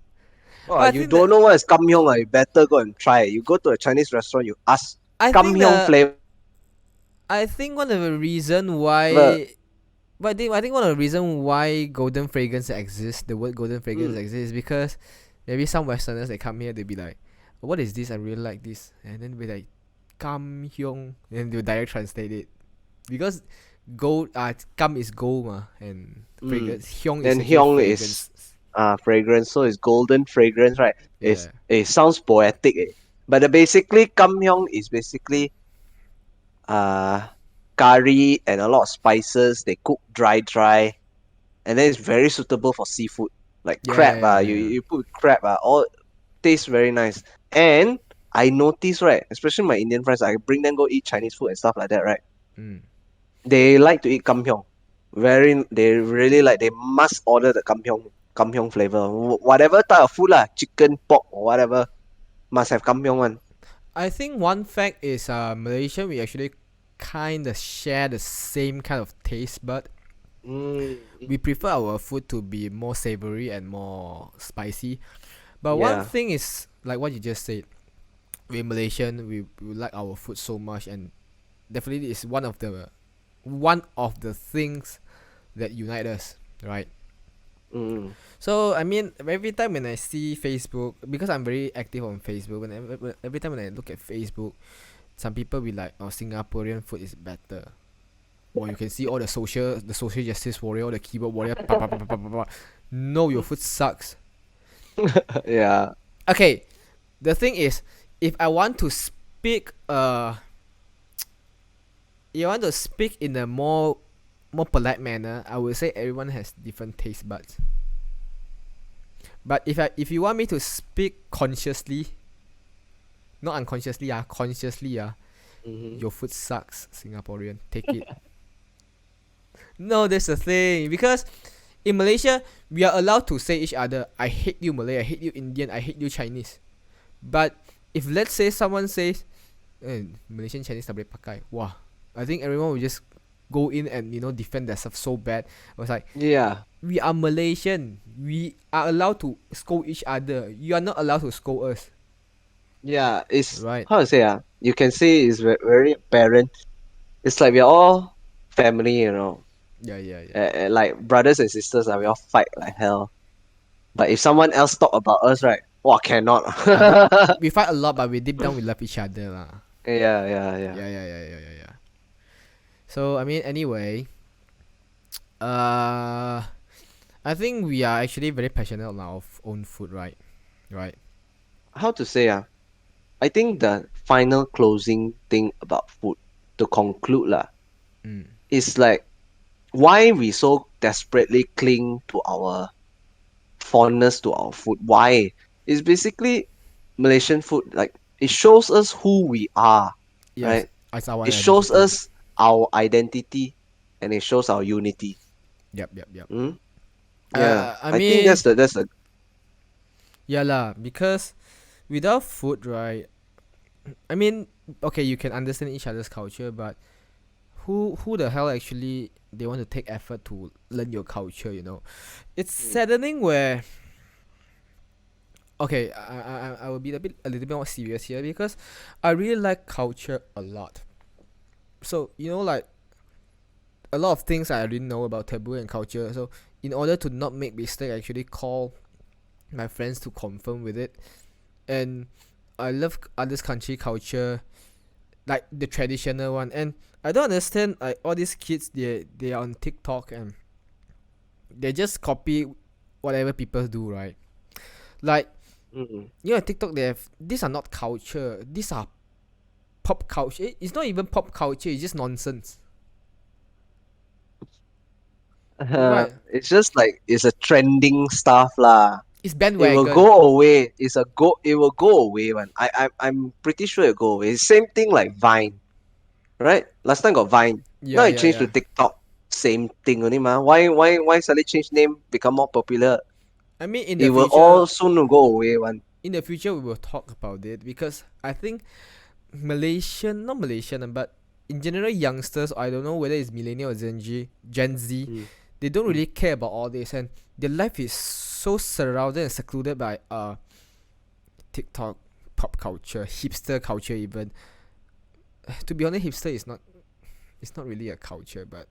Oh, But I you think don't know what is kam hyong, you better go and try it. You go to a Chinese restaurant, you ask I kam think hyong flavor. I think one of the reason why. But I think one of the reason why golden fragrance exists, the word golden fragrance exists, is because maybe some Westerners they come here, they'll be like, "What is this? I really like this," and then be like, "Kam hyong," and they'll direct translate it because gold, kam is gold ma, and fragrance hyong is Then actually hyong fragrance. is fragrance, so it's golden fragrance, right? Yeah. It sounds poetic, but basically kam hyong is basically curry and a lot of spices. They cook dry, and then it's very suitable for seafood like crab. You put crab all tastes very nice. And I notice, right, especially my Indian friends, I bring them go eat Chinese food and stuff like that, right? They like to eat kampiong. They really like. They must order the kampiong flavor. Whatever type of food lah, chicken, pork, or whatever, must have kampiong one. I think one fact is Malaysia we actually kind of share the same kind of taste bud. We prefer our food to be more savory and more spicy. But one thing is like what you just said. We're Malaysian. We like our food so much, and definitely it's one of the things that unite us, right? So I mean, every time when I see Facebook, because I'm very active on Facebook, every time when I look at Facebook, some people be like, "Oh, Singaporean food is better." Or you can see all the social justice warrior, all the keyboard warrior. No, your food sucks. Yeah. Okay, the thing is, if I want to speak, you want to speak in a more polite manner, I would say everyone has different taste buds. But if you want me to speak consciously, Not unconsciously, consciously, Mm-hmm. your food sucks, Singaporean. Take it. No, that's the thing. Because in Malaysia, we are allowed to say each other, I hate you Malay, I hate you Indian, I hate you Chinese. But if let's say someone says, Malaysian Chinese tak boleh pakai, wah, I think everyone will just go in and defend themselves so bad. I was like, Yeah, we are Malaysian. We are allowed to scold each other. You are not allowed to scold us, yeah. It's right? how to say you can say it's very apparent. It's like we're all family, Yeah, yeah, yeah. like brothers and sisters. We all fight like hell. But if someone else talk about us, right? Wow, cannot. But we fight a lot, but we deep down we love each other, lah. Yeah, yeah, yeah. Yeah, yeah, yeah, yeah, yeah, yeah. So I mean, anyway, uh, I think we are actually very passionate on our own food, right? Right. How to say I think the final closing thing about food to conclude Mm. is like why we so desperately cling to our fondness to our food. Why? It's basically Malaysian food. Like it shows us who we are, Yes, right? as our It shows identity. us our identity and it shows our unity. Yep, yep, yep. Mm? Yeah, I I think mean, that's the yeah lah, because without food, right? I mean, okay, you can understand each other's culture, but who the hell actually they want to take effort to learn your culture? It's saddening where. Okay, I will be a little bit more serious here because I really like culture a lot. So like a lot of things I didn't know about taboo and culture. So in order to not make mistake, I actually call my friends to confirm with it. And I love others country culture, like the traditional one. And I don't understand like all these kids they are on TikTok and they just copy whatever people do, right? Like mm, TikTok they have these are not culture. These are pop culture. It's not even pop culture. It's just nonsense, right? it's just like it's a trending stuff lah. It's It will bandwagon. go away. It will go away one. I'm pretty sure it'll go away. Same thing like Vine, right? Last time got Vine. Now Yeah, it yeah, changed to yeah. TikTok. Same thing only ma. Why suddenly change name become more popular? I mean, It will all soon go away one. in the future, we will talk about it because I think not Malaysian, but in general, youngsters, I don't know whether it's millennial or Gen Z, Mm, they don't mm. really care about all this, and their life is so surrounded and secluded by TikTok, pop culture, hipster culture, even. To be honest, hipster is not. It's not really a culture, but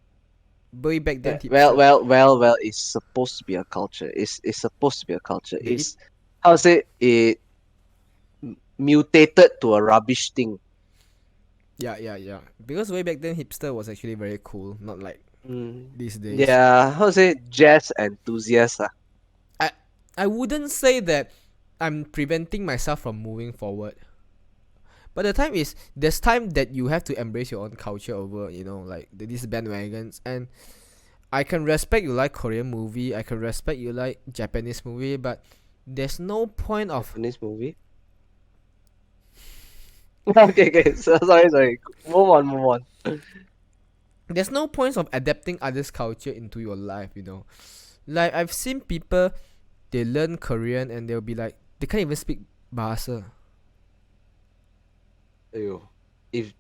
way back then, hipster Well. It's supposed to be a culture. It's supposed to be a culture. they eat. It's how to say it mutated to a rubbish thing. Yeah, yeah, yeah. Because way back then, hipster was actually very cool, not like Mm. these days. Yeah, how to say jazz enthusiast I I wouldn't say that I'm preventing myself from moving forward. But the time is there's time that you have to embrace your own culture over, like these bandwagons. And I can respect you like Korean movie, I can respect you like Japanese movie, but there's no point of Japanese movie. Okay. So sorry. Move on. there's no point of adapting others' culture into your life. Like I've seen people they learn Korean and they'll be like they can't even speak bahasa. Aiyo. If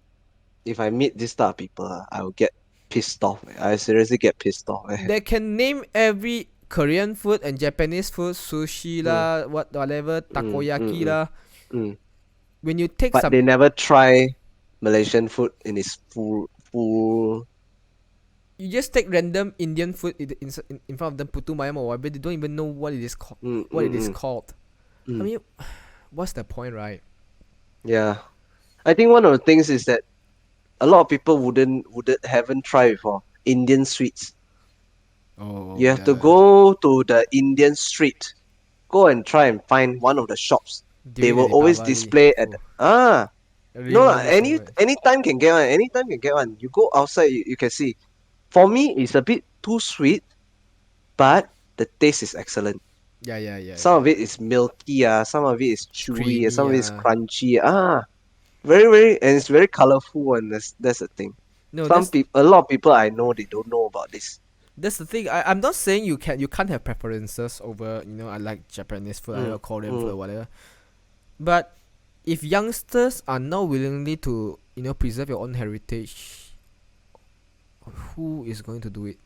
if I meet this type of people, I will get pissed off. I seriously get pissed off. They can name every Korean food and Japanese food, sushi Mm, lah, whatever, mm, mm, takoyaki mm, lah. mm. When you take But some, they never try Malaysian food in its full. you just take random Indian food in front of them, putu mayam or whatever. They don't even know what it is called. Mm, What mm, it is mm, called. I mm. mean, what's the point, right? Yeah, I think one of the things is that a lot of people wouldn't haven't tried before Indian sweets. Oh, You have to the go to the Indian street, go and try and find one of the shops. They during the will always Deepavali. display at Oh, I really no lah. want it so bad. Anytime can get one. Anytime can get one. You go outside, you can see. For me, it's a bit too sweet, but the taste is excellent. Some Yeah. of it is milky, some of it is It's chewy, creamy. some of it is crunchy. Very, very, and it's very colorful, and that's the thing. No, Some people, a lot of people I know, they don't know about this. that's the thing. I'm not saying you can't have preferences over, I like Japanese food, I Mm, like Korean food mm, or whatever. But if youngsters are not willingly to preserve your own heritage, who is going to do it?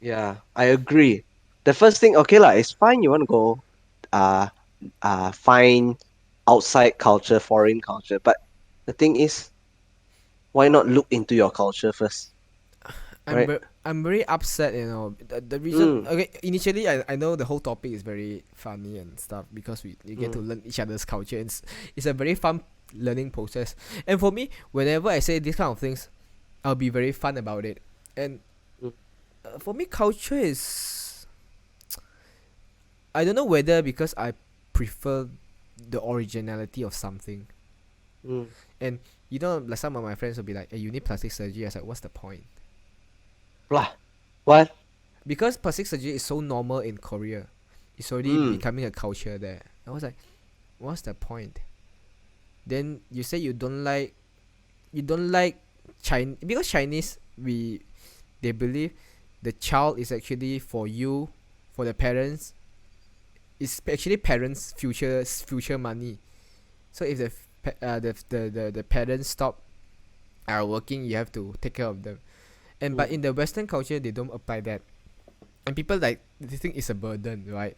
yeah, I agree. The first thing, okay lah, it's fine. You want to go, uh, find outside culture, foreign culture, but the thing is, why not look into your culture first, right? I'm very upset. The reason. Mm, Okay, initially I know the whole topic is very funny and stuff because we get to mm, learn each other's culture. It's a very fun learning process. And for me, whenever I say these kind of things, I'll be very fun about it. And mm, for me, culture is, I don't know whether because I prefer the originality of something. mm. And like some of my friends will be like, "Hey, you need plastic surgery." I was like, "What's the point?" Blah. What? Because plastic surgery is so normal in Korea. It's already Mm, becoming a culture there. I was like, "What's the point?" Then you say you don't like Chinese because Chinese they believe the child is actually for you, for the parents. It's actually parents' future money. So if the parents stop working, you have to take care of them. And but mm, in the Western culture, they don't apply that, and people like they think it's a burden, right?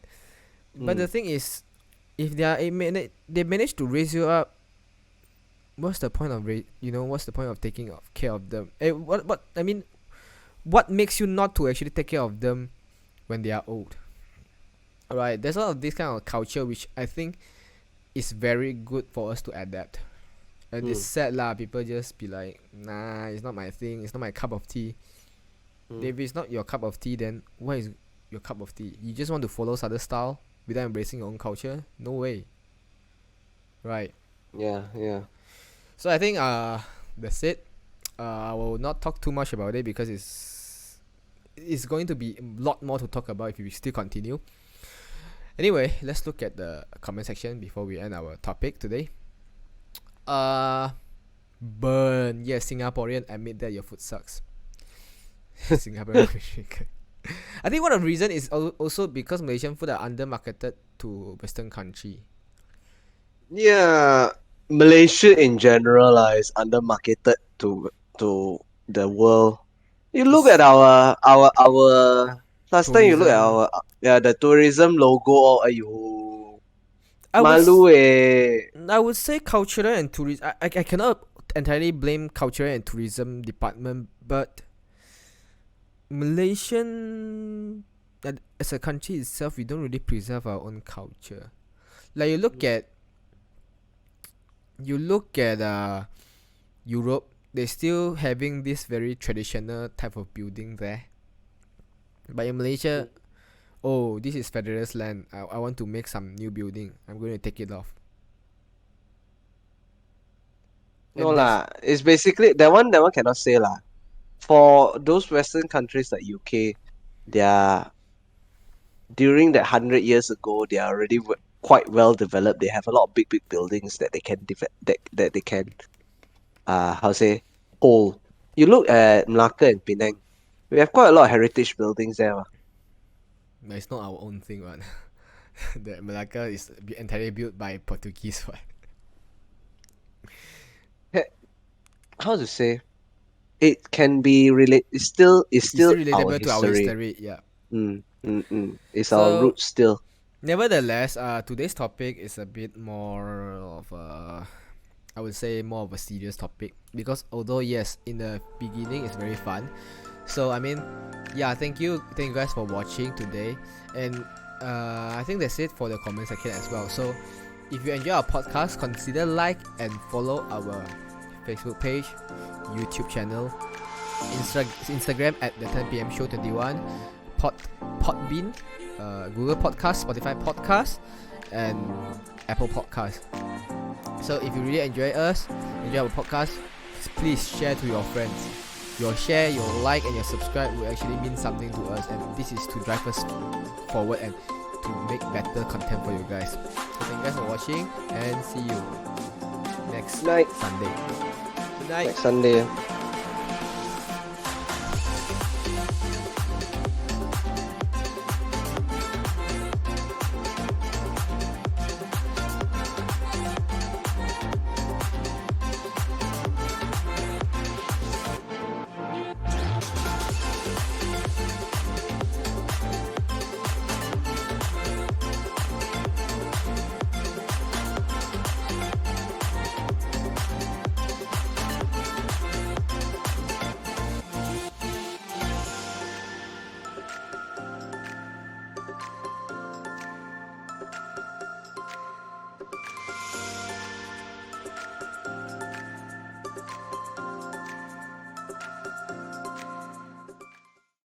But the mm. thing is, if they manage to raise you up, what's the point of what's the point of taking care of them? What I mean, what makes you not to actually take care of them when they are old? Right? There's a lot of this kind of culture which I think is very good for us to adapt. And it's Mm, sad lah. People just be like, nah, it's not my thing. It's not my cup of tea. mm. If it's not your cup of tea, then what is your cup of tea? You just want to follow other style without embracing your own culture? No way. Right. Yeah, yeah. So I think that's it. I will not talk too much about it because it's going to be a lot more to talk about if we still continue. Anyway, let's look at the comment section before we end our topic today. Uh Burn. Yes, Singaporean, admit that your food sucks. Singaporean. I think one of the reason is also because Malaysian food are under marketed to Western country. Yeah, Malaysia in general is under marketed to the world. You look at It's our last time you look at tourism. our the tourism logo. Oh, ayo, I was malu eh. I would say cultural and tourism. I cannot entirely blame cultural and tourism department, but Malaysian as a country itself, we don't really preserve our own culture. Like you look at Europe, they still having this very traditional type of building there. But in Malaysia, oh, this is federalist land. I want to make some new building. I'm going to take it off. No And that's lah, it's basically that one cannot say lah. For those Western countries like UK, they are during that 100 years ago, they are already quite well developed. They have a lot of big buildings that they can that they can how say hold. You look at Malacca and Penang, we have quite a lot of heritage buildings there. but it's not our own thing, one. The Malacca is entirely built by Portuguese, what? How to say? It can be relate. It's still It's still our relatable to our history. history, yeah. It's our So, roots still. nevertheless, today's topic is a bit more of a, I would say more of a serious topic because although yes, in the beginning it's very fun. So I mean, yeah, thank you guys for watching today, and I think that's it for the comment section as well. So if you enjoy our podcast, consider like and follow our Facebook page, YouTube channel, Instagram at the 10 p.m. show 21, Podbean, Google Podcast, Spotify Podcast, and Apple Podcast. So if you really enjoy our podcast, please share to your friends. Your share, your like, and your subscribe will actually mean something to us, and this is to drive us forward and to make better content for you guys. So thank you guys for watching, and see you next Night. Sunday. Good night. Next Sunday.